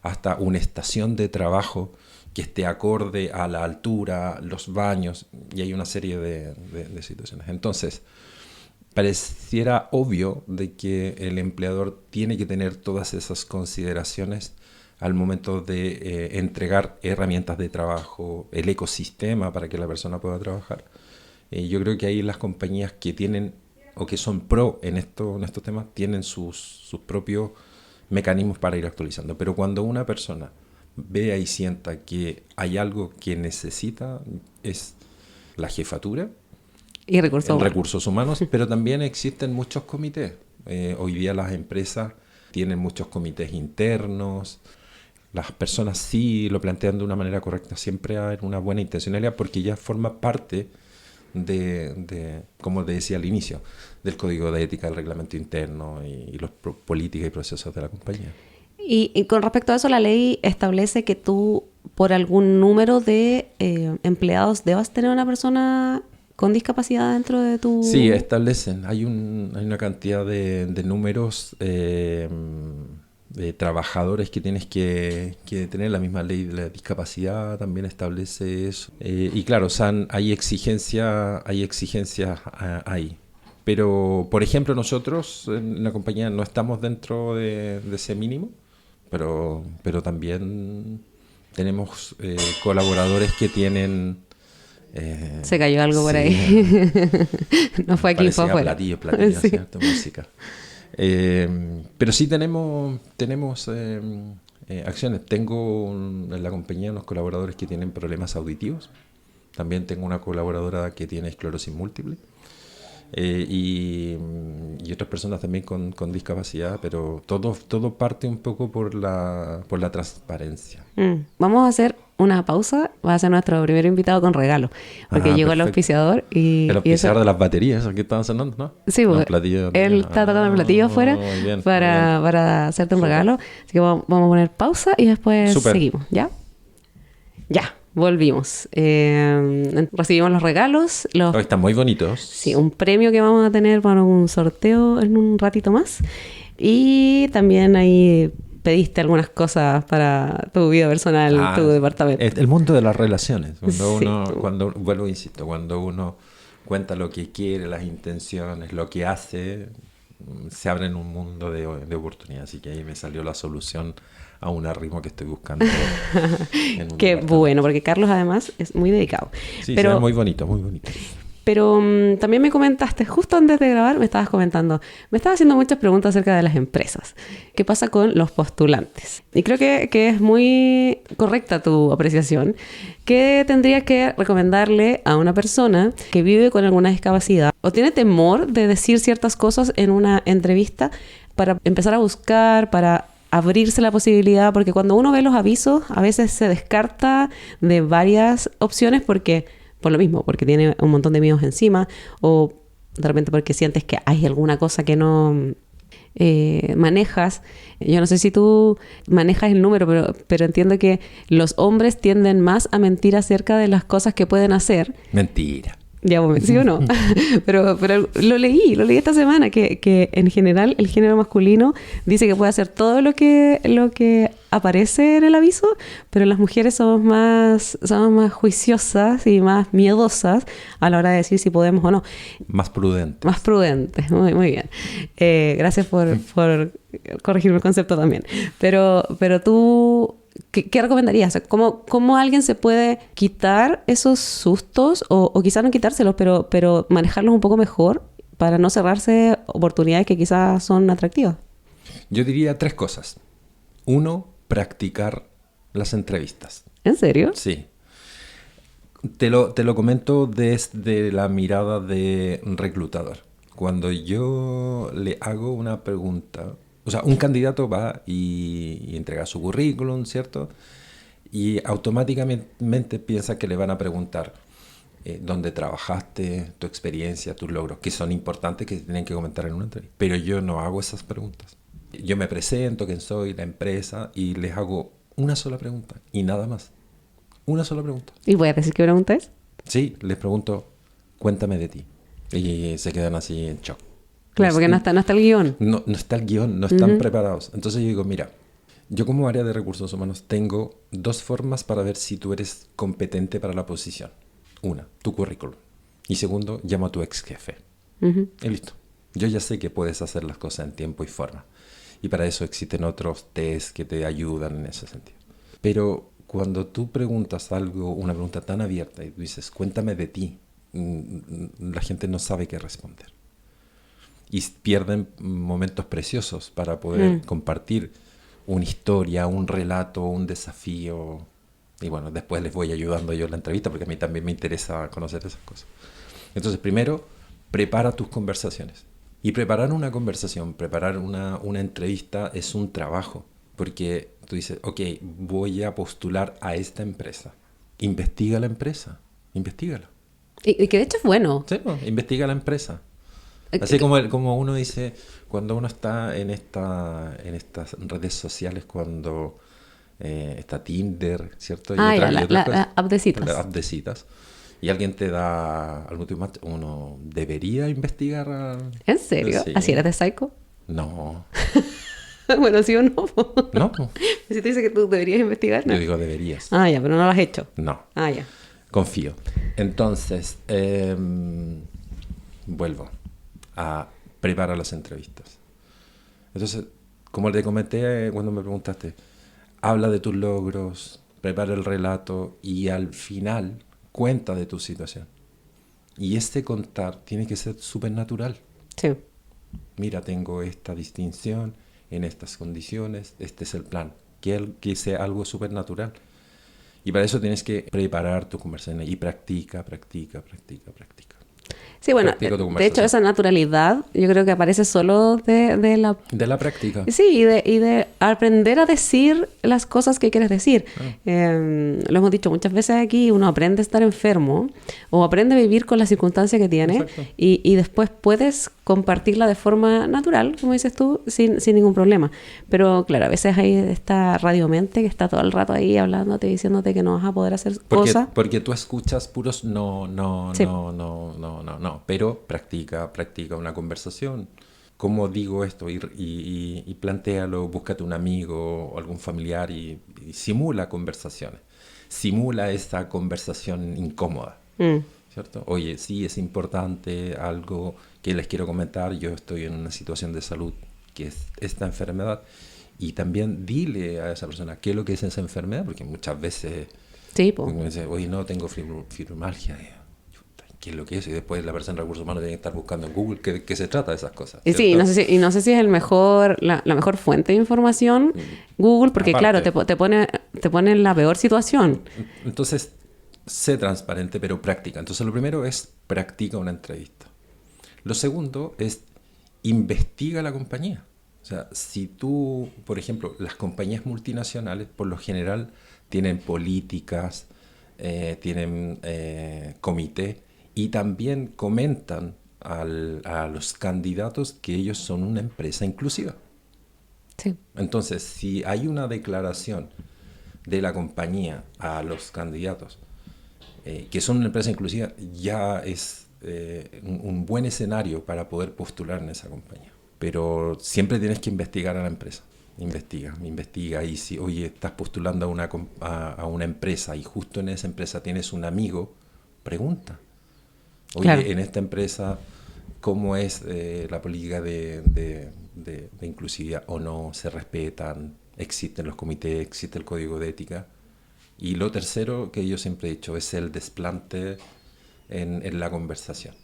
hasta una estación de trabajo que esté acorde a la altura, los baños, y hay una serie de situaciones. Entonces, pareciera obvio de que el empleador tiene que tener todas esas consideraciones al momento de entregar herramientas de trabajo, el ecosistema para que la persona pueda trabajar. Yo creo que ahí las compañías que tienen o que son pro en estos temas tienen sus propios mecanismos para ir actualizando. Pero cuando una persona vea y sienta que hay algo que necesita, es la jefatura Y recursos humanos, pero también existen muchos comités. Hoy día las empresas tienen muchos comités internos. Las personas sí lo plantean de una manera correcta, siempre hay una buena intencionalidad porque ya forma parte como te decía al inicio, del código de ética, del reglamento interno y los políticas y procesos de la compañía. Y con respecto a eso, la ley establece que tú, por algún número de empleados, debas tener una persona con discapacidad dentro de tu... Sí, establecen. Hay una cantidad de números de trabajadores que tienes que tener. La misma ley de la discapacidad también establece eso. Y claro, o sea, hay exigencias ahí. Pero, por ejemplo, nosotros en la compañía no estamos dentro de ese mínimo, pero también tenemos colaboradores que tienen... Se cayó algo por sí, ahí. No fue aquí, fue afuera. Platillos, Sí. ¿cierto? Música. Pero sí tenemos acciones. Tengo en la compañía unos colaboradores que tienen problemas auditivos También tengo una colaboradora que tiene esclerosis múltiple. Y otras personas también con discapacidad, pero todo parte un poco por la transparencia. Vamos a hacer una pausa. Va a ser nuestro primer invitado con regalo. Porque llegó el Perfecto. auspiciador y... El auspiciador de las baterías, eso que estaban sonando, ¿no? Sí, Los porque platillos. él está tocando el platillo afuera Muy bien, para hacerte un Súper. regalo. Así que vamos a poner pausa y después Súper. seguimos, ¿ya? Ya, volvimos. Recibimos los regalos, Oh, están muy bonitos. sí, un premio que vamos a tener para un sorteo en un ratito más. Y también ahí pediste algunas cosas para tu vida personal, tu departamento. El mundo de las relaciones. Sí. Vuelvo, insisto, cuando uno cuenta lo que quiere, las intenciones, lo que hace, se abre en un mundo de oportunidades. Así que ahí me salió la solución a un ritmo que estoy buscando. En un Qué departamento. bueno, porque Carlos además es muy dedicado. Sí, Pero se ve muy bonito, muy bonito. Pero también me comentaste, justo antes de grabar, me estabas comentando, me estabas haciendo muchas preguntas acerca de las empresas. ¿Qué pasa con los postulantes? Y creo que es muy correcta tu apreciación. ¿Qué tendrías que recomendarle a una persona que vive con alguna discapacidad o tiene temor de decir ciertas cosas en una entrevista para empezar a buscar, para abrirse la posibilidad? Porque cuando uno ve los avisos, a veces se descarta de varias opciones porque... Por lo mismo, porque tiene un montón de miedos encima o de repente porque sientes que hay alguna cosa que no manejas. Yo no sé si tú manejas el número, pero entiendo que los hombres tienden más a mentir acerca de las cosas que pueden hacer. Mentira. Ya, ¿sí o no? pero lo leí esta semana, que en general el género masculino dice que puede hacer todo lo que aparece en el aviso, pero las mujeres somos más juiciosas y más miedosas a la hora de decir si podemos o no. Más prudente. Más prudentes, muy, muy bien. Gracias por corregirme el concepto también. Pero tú... ¿Qué recomendarías? O sea, ¿cómo alguien se puede quitar esos sustos o quizás no quitárselos, pero manejarlos un poco mejor para no cerrarse oportunidades que quizás son atractivas? Yo diría 3 cosas. 1, practicar las entrevistas. ¿En serio? Sí. Te lo comento desde la mirada de reclutador. Cuando yo le hago una pregunta, o sea, un candidato va y entrega su currículum, ¿cierto? Y automáticamente piensa que le van a preguntar dónde trabajaste, tu experiencia, tus logros, que son importantes, que se tienen que comentar en una entrevista. Pero yo no hago esas preguntas. Yo me presento, quién soy, la empresa, y les hago una sola pregunta y nada más. Una sola pregunta. ¿Y voy a decir qué pregunta es? Sí, les pregunto, cuéntame de ti. Y se quedan así en shock. Claro, porque no está el guión. No está el guión, no están preparados. Entonces yo digo, mira, yo como área de recursos humanos tengo 2 formas para ver si tú eres competente para la posición. 1, tu currículum. Y 2, llamo a tu ex jefe. Y listo. Yo ya sé que puedes hacer las cosas en tiempo y forma. Y para eso existen otros test que te ayudan en ese sentido. Pero cuando tú preguntas algo, una pregunta tan abierta y tú dices, cuéntame de ti, la gente no sabe qué responder. Y pierden momentos preciosos para poder compartir una historia, un relato, un desafío. Y bueno, después les voy ayudando yo en la entrevista porque a mí también me interesa conocer esas cosas. Entonces, primero, prepara tus conversaciones. Y preparar una conversación, preparar una entrevista es un trabajo. Porque tú dices, ok, voy a postular a esta empresa. Investiga la empresa, investígala. Y que de hecho es bueno. Sí, pues, investiga la empresa. Así como uno dice, cuando uno está en estas redes sociales, cuando está Tinder, ¿cierto? Y la app de citas. La app de citas. Y alguien te da algún tipo de uno debería investigar. ¿En serio? Sí. ¿Así eres de psycho? No. Bueno, ¿sí o no? No. Si te dice que tú deberías investigar, ¿no? Yo digo deberías. Ah, ya, pero no lo has hecho. No. Ah, ya. Confío. Entonces, vuelvo a preparar las entrevistas. Entonces, como te comenté cuando me preguntaste, habla de tus logros, prepara el relato y al final cuenta de tu situación. Y este contar tiene que ser súper natural. Sí. Mira, tengo esta distinción en estas condiciones, este es el plan. Que sea algo súper natural. Y para eso tienes que preparar tus conversaciones y practica. Sí, bueno, Practica tu de conversación. hecho esa naturalidad yo creo que aparece solo de la... De la práctica. Sí, y de aprender a decir las cosas que quieres decir. Lo hemos dicho muchas veces aquí, uno aprende a estar enfermo o aprende a vivir con la circunstancia que tiene Exacto. y después puedes compartirla de forma natural, como dices tú, sin ningún problema. Pero claro, a veces hay esta radiomente que está todo el rato ahí hablándote, diciéndote que no vas a poder hacer cosas. Porque tú escuchas puros no. Sí. Pero practica una conversación. ¿Cómo digo esto? Y plantéalo, búscate un amigo o algún familiar y simula conversaciones. Simula esa conversación incómoda, ¿cierto? Oye, sí, es importante algo que les quiero comentar. Yo estoy en una situación de salud que es esta enfermedad. Y también dile a esa persona qué es lo que es esa enfermedad, porque muchas veces Sí, po. me dice, oye, no, tengo fibromialgia. ¿Qué es lo que es? Y después la persona de recursos humanos tiene que estar buscando en Google qué se trata de esas cosas. Y sí, ¿cierto? no sé si es la mejor fuente de información, Google, porque Aparte. claro, te pone en la peor situación. Entonces, sé transparente, pero practica. Entonces, lo primero es practica una entrevista. Lo segundo es investiga la compañía. O sea, si tú, por ejemplo, las compañías multinacionales, por lo general, tienen políticas, tienen comité, y también comentan a los candidatos que ellos son una empresa inclusiva. Sí. Entonces, si hay una declaración de la compañía a los candidatos que son una empresa inclusiva, ya es un buen escenario para poder postular en esa compañía. Pero siempre tienes que investigar a la empresa. Investiga. Y si, oye, estás postulando a una empresa y justo en esa empresa tienes un amigo, pregunta. Oye, Claro. en esta empresa, ¿cómo es la política de inclusividad o no? ¿Se respetan? ¿Existen los comités? ¿Existe el código de ética? Y lo tercero que yo siempre he dicho es el desplante en la conversación.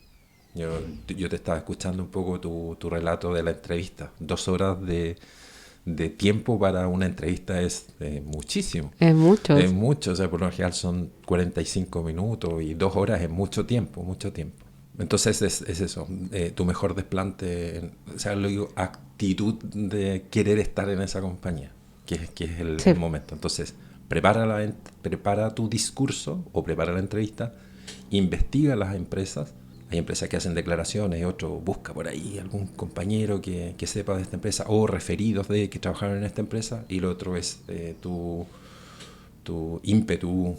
Yo te estaba escuchando un poco tu relato de la entrevista. 2 horas de tiempo para una entrevista es muchísimo. Es mucho. Es mucho, o sea, por lo general son 45 minutos y 2 horas es mucho tiempo. Entonces es eso, tu mejor desplante, o sea, lo digo, actitud de querer estar en esa compañía, que es el momento. Entonces, prepara tu discurso o prepara la entrevista, investiga las empresas. Hay empresas que hacen declaraciones, otro busca por ahí algún compañero que sepa de esta empresa o referidos de que trabajaron en esta empresa, y lo otro es tu ímpetu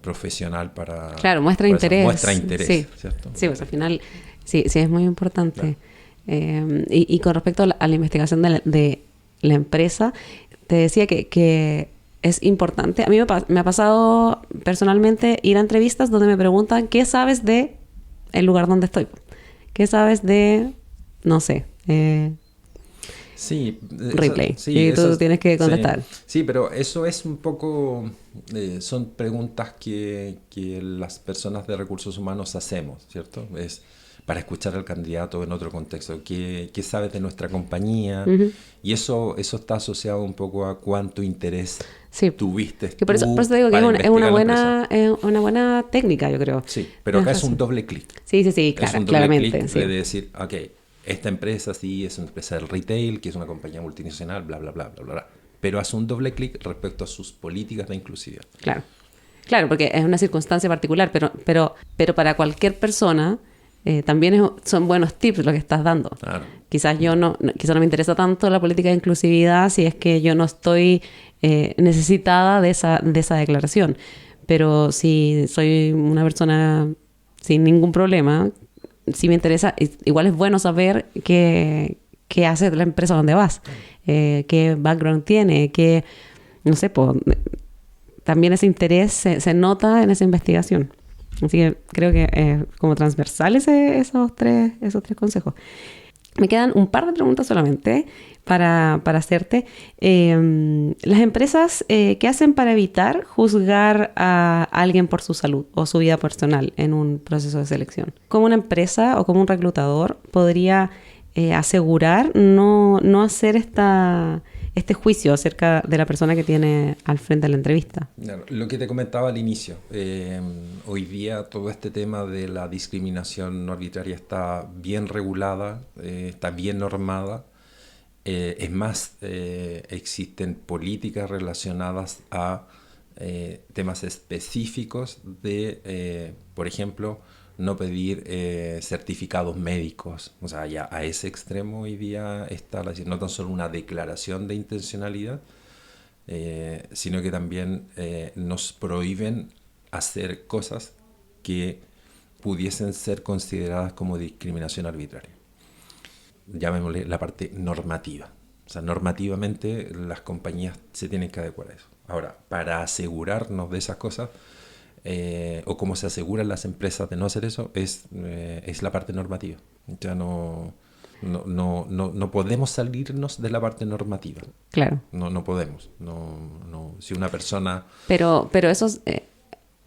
profesional para... Claro, muestra para interés. Muestra interés, Sí. ¿cierto? Sí, pues al final sí es muy importante. Claro. Y con respecto a la investigación de la empresa, te decía que es importante. A mí me ha pasado personalmente ir a entrevistas donde me preguntan ¿qué sabes de el lugar donde estoy? ¿Qué sabes de, no sé, Sí, Ripley? Y tú tienes que contestar. Sí, pero eso es un poco... son preguntas que las personas de recursos humanos hacemos, ¿cierto? Es para escuchar al candidato en otro contexto. ¿Qué sabes de nuestra compañía? Uh-huh. Y eso está asociado un poco a cuánto interés tuviste que por eso te digo que es una buena técnica, yo creo. Sí, pero acá es un doble clic. Sí, claro, es un doble claramente. Clic de decir, ok, esta empresa sí es una empresa del retail, que es una compañía multinacional, bla, bla, bla, bla, bla, bla. Pero hace un doble clic respecto a sus políticas de inclusividad. Claro, porque es una circunstancia particular, pero para cualquier persona también son buenos tips lo que estás dando. Claro. Quizás no me interesa tanto la política de inclusividad si es que yo no estoy necesitada de esa declaración. Pero si soy una persona sin ningún problema, si me interesa, igual es bueno saber qué hace la empresa donde vas, qué background tiene, no sé, también ese interés se nota en esa investigación. Así que creo que como transversal esos tres consejos. Me quedan un par de preguntas solamente para hacerte. Las empresas, ¿qué hacen para evitar juzgar a alguien por su salud o su vida personal en un proceso de selección? ¿Cómo una empresa o como un reclutador podría asegurar no hacer esta este juicio acerca de la persona que tiene al frente de la entrevista. Claro, lo que te comentaba al inicio, hoy día todo este tema de la discriminación no arbitraria está bien regulada, está bien normada. Es más, existen políticas relacionadas a temas específicos de, por ejemplo, no pedir certificados médicos. O sea, ya a ese extremo hoy día está no tan solo una declaración de intencionalidad, sino que también nos prohíben hacer cosas que pudiesen ser consideradas como discriminación arbitraria. Llamémosle la parte normativa. O sea, normativamente las compañías se tienen que adecuar a eso. Ahora, para asegurarnos de esas cosas, o cómo se aseguran las empresas de no hacer eso, es la parte normativa. Ya no podemos salirnos de la parte normativa. Claro. No podemos. Si una persona... Pero eso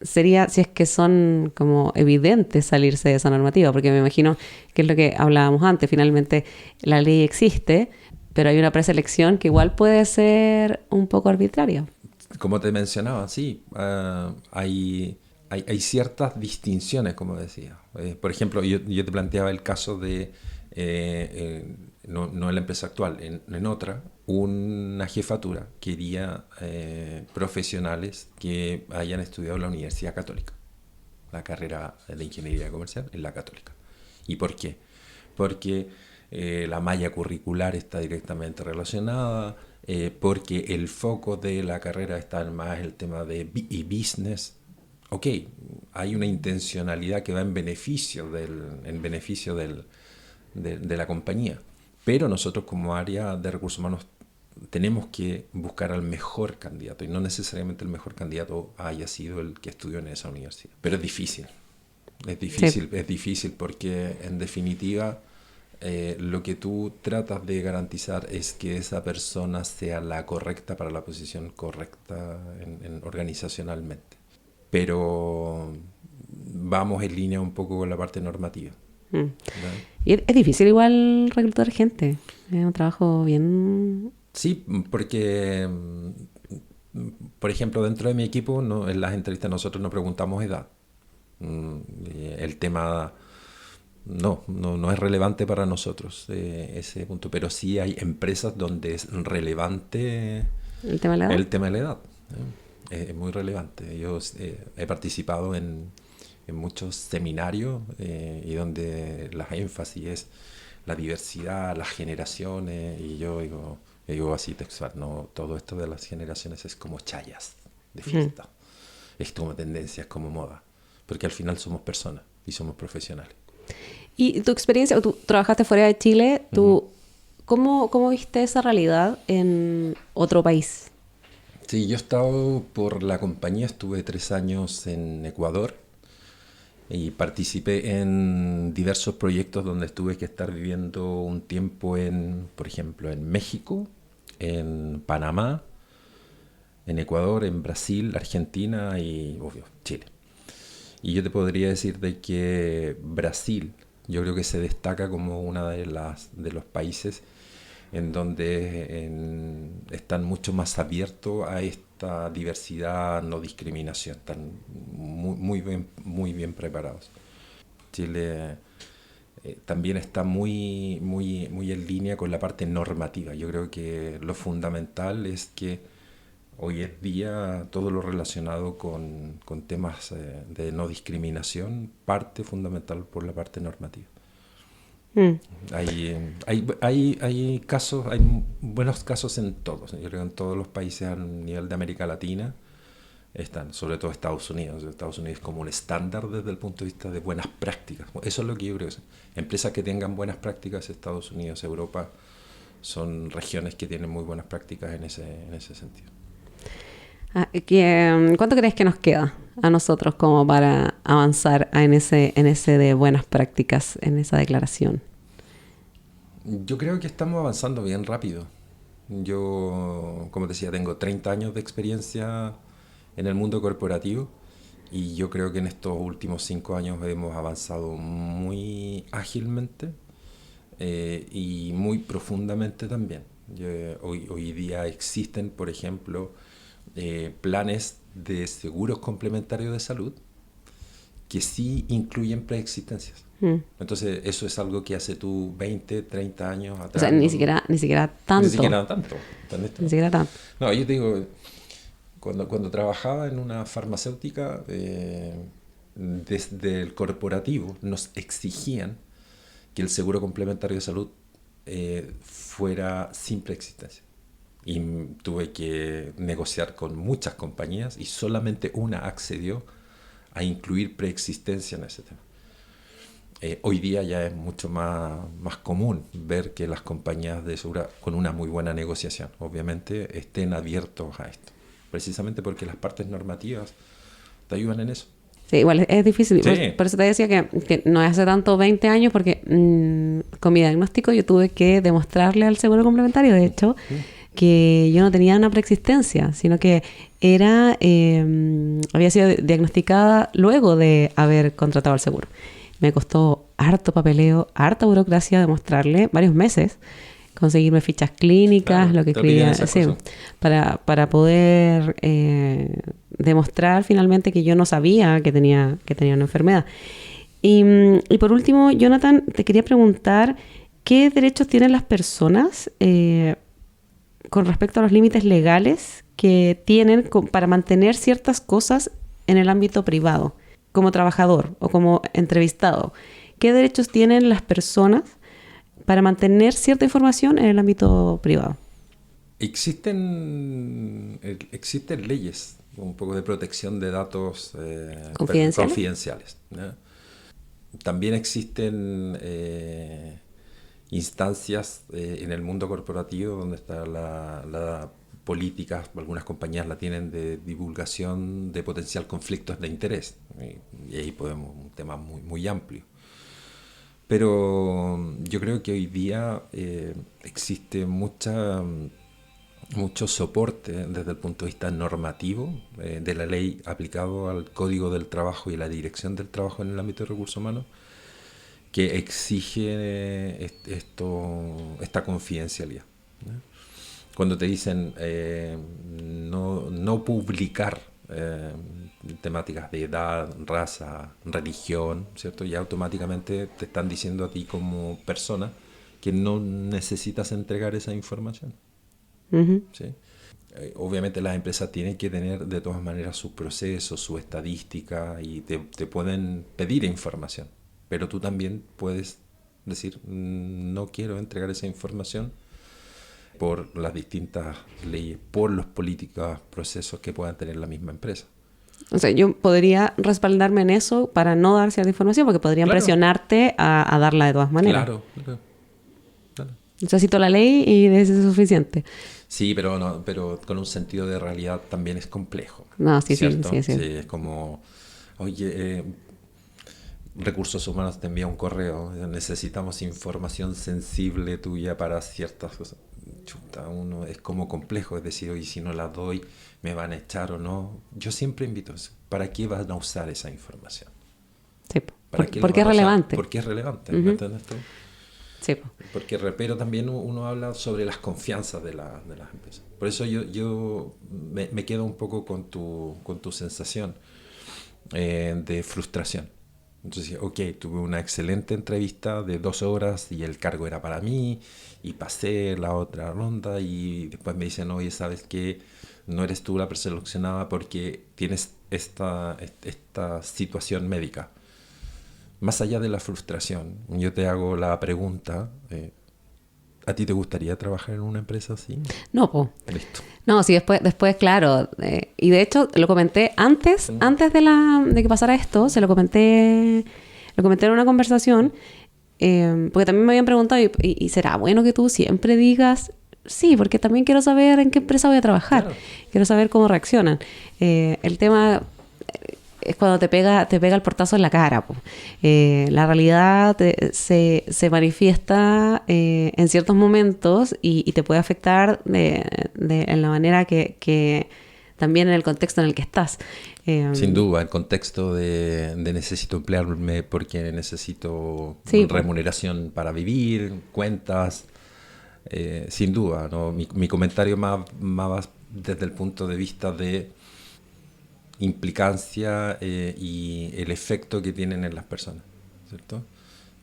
sería si es que son como evidentes salirse de esa normativa, porque me imagino que es lo que hablábamos antes. Finalmente la ley existe, pero hay una preselección que igual puede ser un poco arbitraria. Como te mencionaba, sí, hay ciertas distinciones, como decía. Por ejemplo, yo te planteaba el caso de, no en la empresa actual, en otra, una jefatura quería profesionales que hayan estudiado en la Universidad Católica, la carrera de Ingeniería Comercial en la Católica. ¿Y por qué? Porque la malla curricular está directamente relacionada, porque el foco de la carrera está más en el tema de business. Ok, hay una intencionalidad que va en beneficio de la compañía, pero nosotros como área de recursos humanos tenemos que buscar al mejor candidato, y no necesariamente el mejor candidato haya sido el que estudió en esa universidad. Pero es difícil, sí. Es difícil porque en definitiva lo que tú tratas de garantizar es que esa persona sea la correcta para la posición correcta organizacionalmente. Pero vamos en línea un poco con la parte normativa. Y es difícil igual reclutar gente. Es un trabajo bien... Sí, porque, por ejemplo, dentro de mi equipo, en las entrevistas nosotros no preguntamos edad. El tema no es relevante para nosotros, ese punto. Pero sí hay empresas donde es relevante el tema de la edad. Es muy relevante. Yo he participado en muchos seminarios y donde la énfasis es la diversidad, las generaciones, y yo digo así textual, no, todo esto de las generaciones es como chayas de fiesta, es como tendencia, es como moda, porque al final somos personas y somos profesionales. Y tu experiencia, tú trabajaste fuera de Chile, ¿cómo viste esa realidad en otro país? Sí, yo he estado por la compañía, estuve 3 años en Ecuador y participé en diversos proyectos donde tuve que estar viviendo un tiempo por ejemplo, en México, en Panamá, en Ecuador, en Brasil, Argentina y, obvio, Chile. Y yo te podría decir de que Brasil, yo creo que se destaca como uno de los países en donde están mucho más abiertos a esta diversidad, no discriminación, están muy bien preparados. Chile también está muy en línea con la parte normativa. Yo creo que lo fundamental es que hoy en día todo lo relacionado con temas de no discriminación parte fundamental por la parte normativa. Hay casos, hay buenos casos en todos. Yo creo que en todos los países a nivel de América Latina están, sobre todo Estados Unidos. Estados Unidos es como un estándar desde el punto de vista de buenas prácticas. Eso es lo que yo creo. Empresas que tengan buenas prácticas, Estados Unidos, Europa, son regiones que tienen muy buenas prácticas en ese sentido. ¿Cuánto crees que nos queda a nosotros como para avanzar en ese de buenas prácticas, en esa declaración? Yo creo que estamos avanzando bien rápido. Yo, como te decía, tengo 30 años de experiencia en el mundo corporativo y yo creo que en estos últimos 5 años hemos avanzado muy ágilmente y muy profundamente también. Hoy día existen, por ejemplo, planes de seguros complementarios de salud que sí incluyen preexistencias. Entonces, eso es algo que hace tú 20, 30 años atrás. O sea, ni siquiera tanto. Ni siquiera tanto. Ni siquiera tanto. No, yo te digo, cuando trabajaba en una farmacéutica, desde el corporativo nos exigían que el seguro complementario de salud fuera sin preexistencia. Y tuve que negociar con muchas compañías y solamente una accedió a incluir preexistencia en ese tema. Hoy día ya es mucho más común ver que las compañías de seguro, con una muy buena negociación, obviamente, estén abiertos a esto. Precisamente porque las partes normativas te ayudan en eso. Sí, igual es difícil. Sí. Por eso te decía que no es hace tanto 20 años, porque con mi diagnóstico yo tuve que demostrarle al seguro complementario, de hecho, que yo no tenía una preexistencia, sino que había sido diagnosticada luego de haber contratado el seguro. Me costó harto papeleo, harta burocracia demostrarle, varios meses, conseguirme fichas clínicas, Claro, lo que te piden escribía, esas sí, cosas. para poder demostrar finalmente que yo no sabía que tenía una enfermedad. Y por último, Jonathan, te quería preguntar, ¿qué derechos tienen las personas con respecto a los límites legales que tienen para mantener ciertas cosas en el ámbito privado, como trabajador o como entrevistado? ¿Qué derechos tienen las personas para mantener cierta información en el ámbito privado? Existen leyes un poco de protección de datos ¿Confidenciales? ¿no? También existen instancias en el mundo corporativo donde está la política, algunas compañías la tienen, de divulgación de potencial conflictos de interés. Y ahí podemos, un tema muy, muy amplio. Pero yo creo que hoy día existe mucho soporte desde el punto de vista normativo de la ley aplicado al Código del Trabajo y la Dirección del Trabajo en el ámbito de recursos humanos, que exige esta confidencialidad, ¿no? Cuando te dicen no publicar temáticas de edad, raza, religión, ¿cierto? Ya automáticamente te están diciendo a ti como persona que no necesitas entregar esa información. Uh-huh. ¿Sí? Obviamente las empresas tienen que tener de todas maneras sus procesos, su estadística, y te pueden pedir información, pero tú también puedes decir no quiero entregar esa información por las distintas leyes, por los políticos, procesos que puedan tener la misma empresa. O sea, yo podría respaldarme en eso para no dar cierta información, porque podrían presionarte a darla de todas maneras. Claro. O sea, cito la ley y eso es suficiente. Sí, pero con un sentido de realidad también es complejo. No, sí. Es como, oye, Recursos Humanos te envía un correo, necesitamos información sensible tuya para ciertas cosas. Chuta, uno es como complejo, es decir, oye, si no la doy, me van a echar o no. Yo siempre invito a eso. ¿Para qué van a usar esa información? Sí, porque es relevante. Porque es relevante, Uh-huh. ¿me entiendes tú? Sí. Pero también uno habla sobre las confianzas de las empresas. Por eso yo me quedo un poco con tu sensación de frustración. Entonces, ok, tuve una excelente entrevista de 2 horas y el cargo era para mí, y pasé la otra ronda y después me dicen, oye, ¿sabes qué? No eres tú la persona seleccionada porque tienes esta situación médica. Más allá de la frustración, yo te hago la pregunta, ¿a ti te gustaría trabajar en una empresa así? No, po. Listo. No, sí, después claro. Y de hecho, lo comenté antes de que pasara esto, se lo comenté en una conversación, porque también me habían preguntado, ¿y será bueno que tú siempre digas sí? Porque también quiero saber en qué empresa voy a trabajar. Claro. Quiero saber cómo reaccionan. El tema es cuando te pega el portazo en la cara, po. La realidad se manifiesta en ciertos momentos y te puede afectar en la manera que también en el contexto en el que estás. Sin duda, el contexto de necesito emplearme porque necesito remuneración para vivir, cuentas, sin duda, ¿no? Mi comentario más desde el punto de vista de implicancia y el efecto que tienen en las personas, ¿cierto?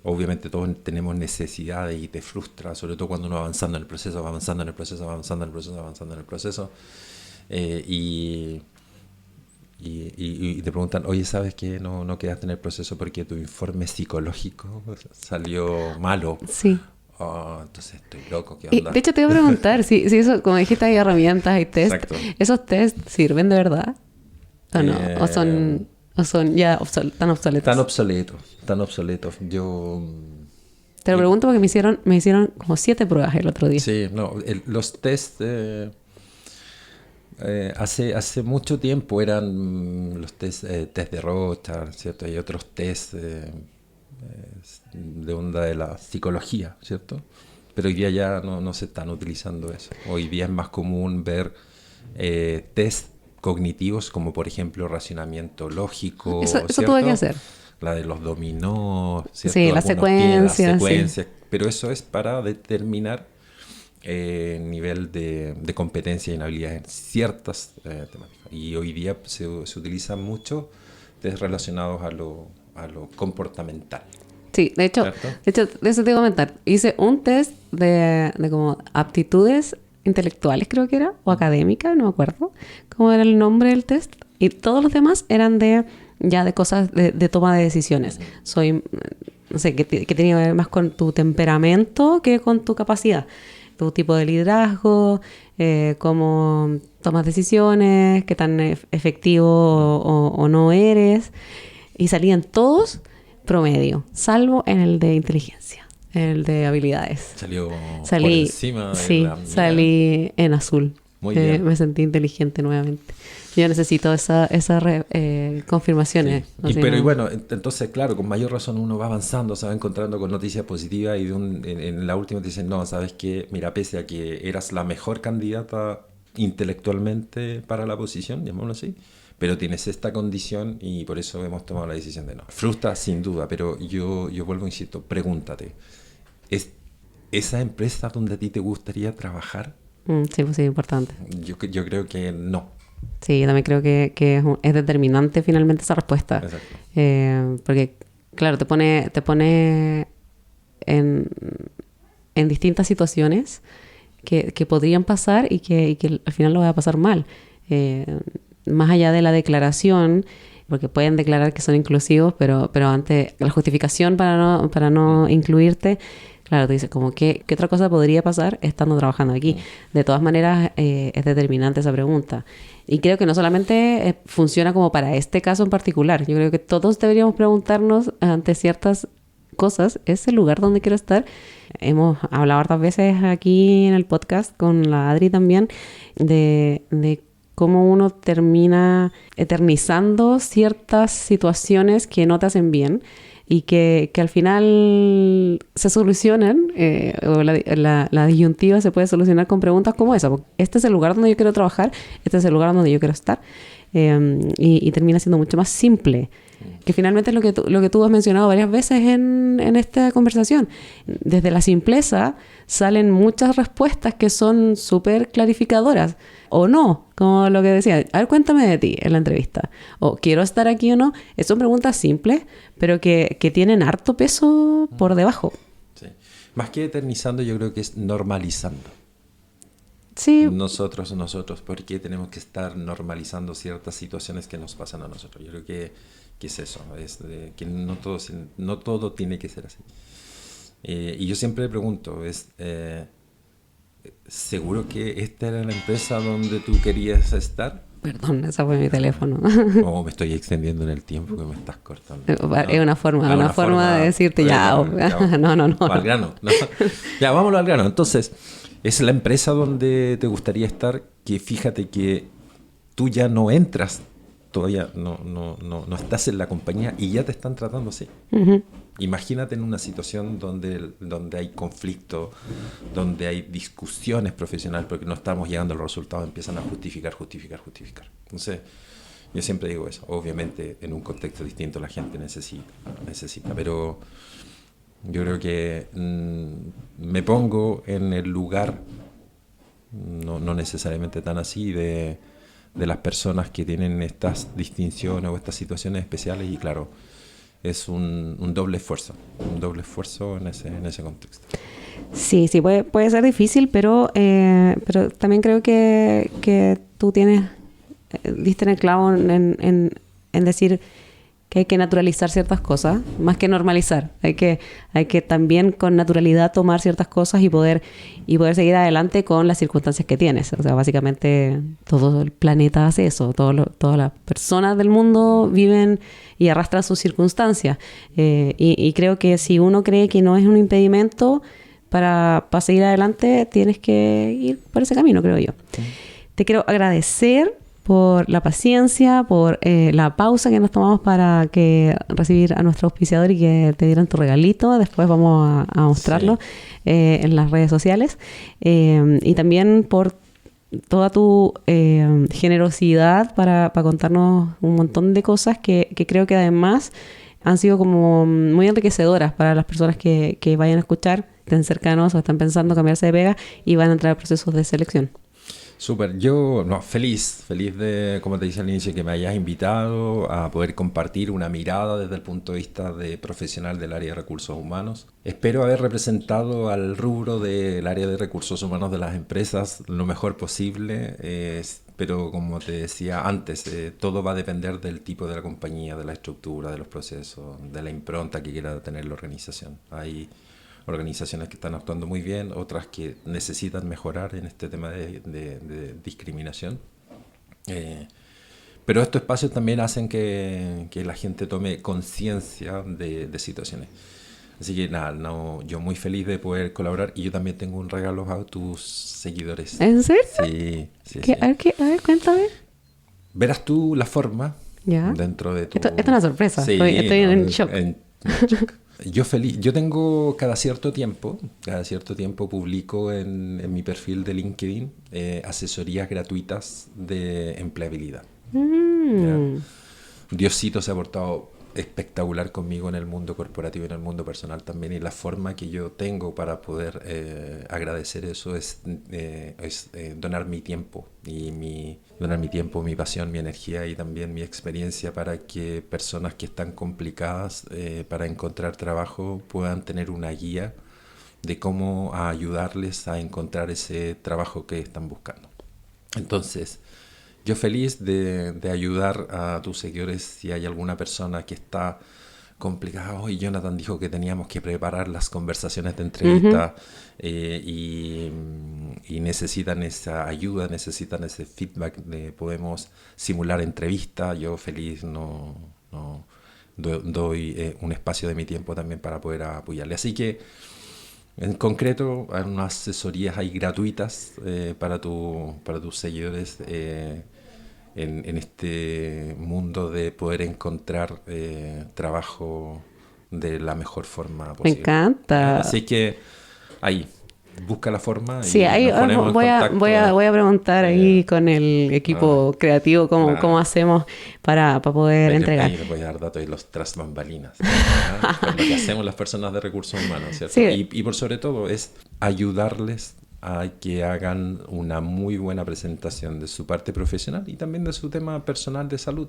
Obviamente todos tenemos necesidades y te frustra, sobre todo cuando uno va avanzando en el proceso, va avanzando en el proceso, va avanzando en el proceso, va avanzando en el proceso. Y te preguntan, oye, ¿sabes qué? No quedaste en el proceso porque tu informe psicológico salió malo. Sí. Oh, entonces estoy loco, ¿qué Y, onda? de hecho, te iba a preguntar si eso, como dijiste, hay herramientas, hay test. Exacto. ¿Esos test sirven de verdad? ¿O no? ¿O son ya tan obsoletos? Tan obsoletos. Yo... Te lo pregunto porque me hicieron como 7 pruebas el otro día. Sí, no, los test hace mucho tiempo eran los test de Rorschach, ¿cierto? Hay otros test de onda de la psicología, ¿cierto? Pero hoy día ya no se están utilizando eso. Hoy día es más común ver test cognitivos como por ejemplo racionamiento lógico. Eso ¿cierto? tuve que hacer. La de los dominós, ¿cierto? Sí, las secuencias. Sí. Pero eso es para determinar nivel de competencia y habilidad en ciertas temáticas. Y hoy día se utilizan mucho test relacionados a lo comportamental. Sí, de hecho, de eso te iba a comentar. Hice un test de como aptitudes intelectuales, creo que era, o académicas, no me acuerdo cómo era el nombre del test. Y todos los demás eran de cosas de toma de decisiones. Soy, no sé, que tenía que ver más con tu temperamento que con tu capacidad. Tu tipo de liderazgo, cómo tomas decisiones, qué tan efectivo o no eres. Y salían todos promedio, salvo en el de inteligencia, en el de habilidades. Por encima de la mía. Salí en azul. Muy bien. Me sentí inteligente nuevamente. Yo necesito esas confirmaciones. Sí. Y bueno, entonces, claro, con mayor razón uno va avanzando, se va encontrando con noticias positivas y en la última te dicen, no, ¿sabes qué? Mira, pese a que eras la mejor candidata intelectualmente para la posición, llamémoslo así, pero tienes esta condición y por eso hemos tomado la decisión de no. Frustra sin duda, pero yo vuelvo, insisto, pregúntate, ¿es esa empresa donde a ti te gustaría trabajar? Sí, pues sí, importante. Yo creo que no. Sí, yo también creo que es determinante finalmente esa respuesta. Porque, claro, te pone en distintas situaciones que podrían pasar y que al final lo va a pasar mal. Más allá de la declaración, porque pueden declarar que son inclusivos, pero ante la justificación para no incluirte, claro, te dices como ¿qué otra cosa podría pasar estando trabajando aquí? De todas maneras, es determinante esa pregunta. Y creo que no solamente funciona como para este caso en particular. Yo creo que todos deberíamos preguntarnos ante ciertas cosas, ¿es el lugar donde quiero estar? Hemos hablado hartas veces aquí en el podcast con la Adri también de cómo uno termina eternizando ciertas situaciones que no te hacen bien y que al final se solucionan, o la disyuntiva se puede solucionar con preguntas como esa. Este es el lugar donde yo quiero trabajar, este es el lugar donde yo quiero estar, y termina siendo mucho más simple. Que finalmente es lo que tú has mencionado varias veces en esta conversación. Desde la simpleza salen muchas respuestas que son súper clarificadoras. O no, como lo que decía, a ver, cuéntame de ti en la entrevista. O quiero estar aquí o no. Son preguntas simples, pero que tienen harto peso por debajo. Sí. Más que eternizando, yo creo que es normalizando. Sí. Nosotros, ¿por qué tenemos que estar normalizando ciertas situaciones que nos pasan a nosotros? Yo creo que es eso, que no todo tiene que ser así. Y yo siempre pregunto, ¿seguro que esta era la empresa donde tú querías estar? Perdón, ese fue mi teléfono. O me estoy extendiendo en el tiempo que me estás cortando. Es una forma de decirte ya. No. Al grano. No. Ya, vámonos al grano. Entonces, es la empresa donde te gustaría estar, que fíjate que tú ya no entras, todavía no estás en la compañía y ya te están tratando así. Uh-huh. Imagínate en una situación donde hay conflicto, donde hay discusiones profesionales porque no estamos llegando a los resultados, empiezan a justificar. Entonces, yo siempre digo eso. Obviamente, en un contexto distinto la gente necesita, pero Yo creo que me pongo en el lugar, no necesariamente tan así, de las personas que tienen estas distinciones o estas situaciones especiales, y claro, es un doble esfuerzo en ese contexto. Sí, puede ser difícil, pero también creo que tú diste en el clavo en decir que hay que naturalizar ciertas cosas, más que normalizar. Hay que también con naturalidad tomar ciertas cosas y poder seguir adelante con las circunstancias que tienes. O sea, básicamente todo el planeta hace eso. Todas las personas del mundo viven y arrastran sus circunstancias. Y creo que si uno cree que no es un impedimento para seguir adelante, tienes que ir por ese camino, creo yo. Sí. Te quiero agradecer por la paciencia, por la pausa que nos tomamos para recibir a nuestro auspiciador y que te dieran tu regalito. Después vamos a mostrarlo en las redes sociales. Y también por toda tu generosidad para contarnos un montón de cosas que creo que además han sido como muy enriquecedoras para las personas que vayan a escuchar, estén cercanos o están pensando cambiarse de pega y van a entrar a procesos de selección. Súper, yo feliz de, como te dije al inicio, que me hayas invitado a poder compartir una mirada desde el punto de vista de profesional del área de recursos humanos. Espero haber representado al rubro del área de recursos humanos de las empresas lo mejor posible, pero como te decía antes, todo va a depender del tipo de la compañía, de la estructura, de los procesos, de la impronta que quiera tener la organización. Hay organizaciones que están actuando muy bien, otras que necesitan mejorar en este tema de discriminación. Pero estos espacios también hacen que la gente tome conciencia de situaciones. Así que nada, yo muy feliz de poder colaborar, y yo también tengo un regalo a tus seguidores. ¿En serio? Sí. A ver, cuéntame. Verás tú la forma ¿Ya? Dentro de tu... Esto es una sorpresa, sí, estoy en shock. Yo tengo cada cierto tiempo publico en mi perfil de LinkedIn asesorías gratuitas de empleabilidad. Diosito se ha portado espectacular conmigo en el mundo corporativo y en el mundo personal también, y la forma que yo tengo para poder agradecer eso es donar mi tiempo mi pasión, mi energía y también mi experiencia para que personas que están complicadas para encontrar trabajo puedan tener una guía de cómo ayudarles a encontrar ese trabajo que están buscando. Entonces, yo feliz de ayudar a tus seguidores si hay alguna persona que está complicada. Hoy Jonathan dijo que teníamos que preparar las conversaciones de entrevista y necesitan esa ayuda, necesitan ese feedback de podemos simular entrevista. Yo feliz doy un espacio de mi tiempo también para poder apoyarle. Así que en concreto hay unas asesorías ahí gratuitas para tus seguidores en este mundo de poder encontrar trabajo de la mejor forma posible. Me encanta. Así que ahí, busca la forma. Sí, y ahí nos ponemos voy a preguntar ahí con el equipo creativo cómo hacemos para poder entregar. Ahí les voy a dar datos y los tras bambalinas. Con lo que hacemos las personas de recursos humanos, ¿cierto? Sí. Y por sobre todo es ayudarles a que hagan una muy buena presentación de su parte profesional y también de su tema personal de salud,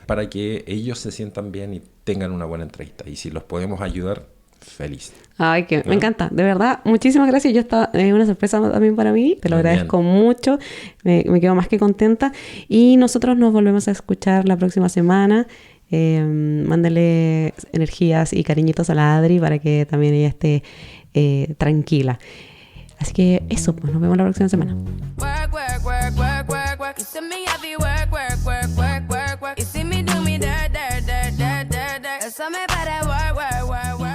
para que ellos se sientan bien y tengan una buena entrevista. Y si los podemos ayudar, feliz. Ay, que me encanta, de verdad, muchísimas gracias. Es una sorpresa también para mí, te lo agradezco mucho, me quedo más que contenta, y nosotros nos volvemos a escuchar la próxima semana. Mándale energías y cariñitos a la Adri para que también ella esté tranquila. Así que eso, pues nos vemos la próxima semana. You see me do me dirt, dirt, dirt, dirt, dirt, dirt. Tell me about that work, work, work, work.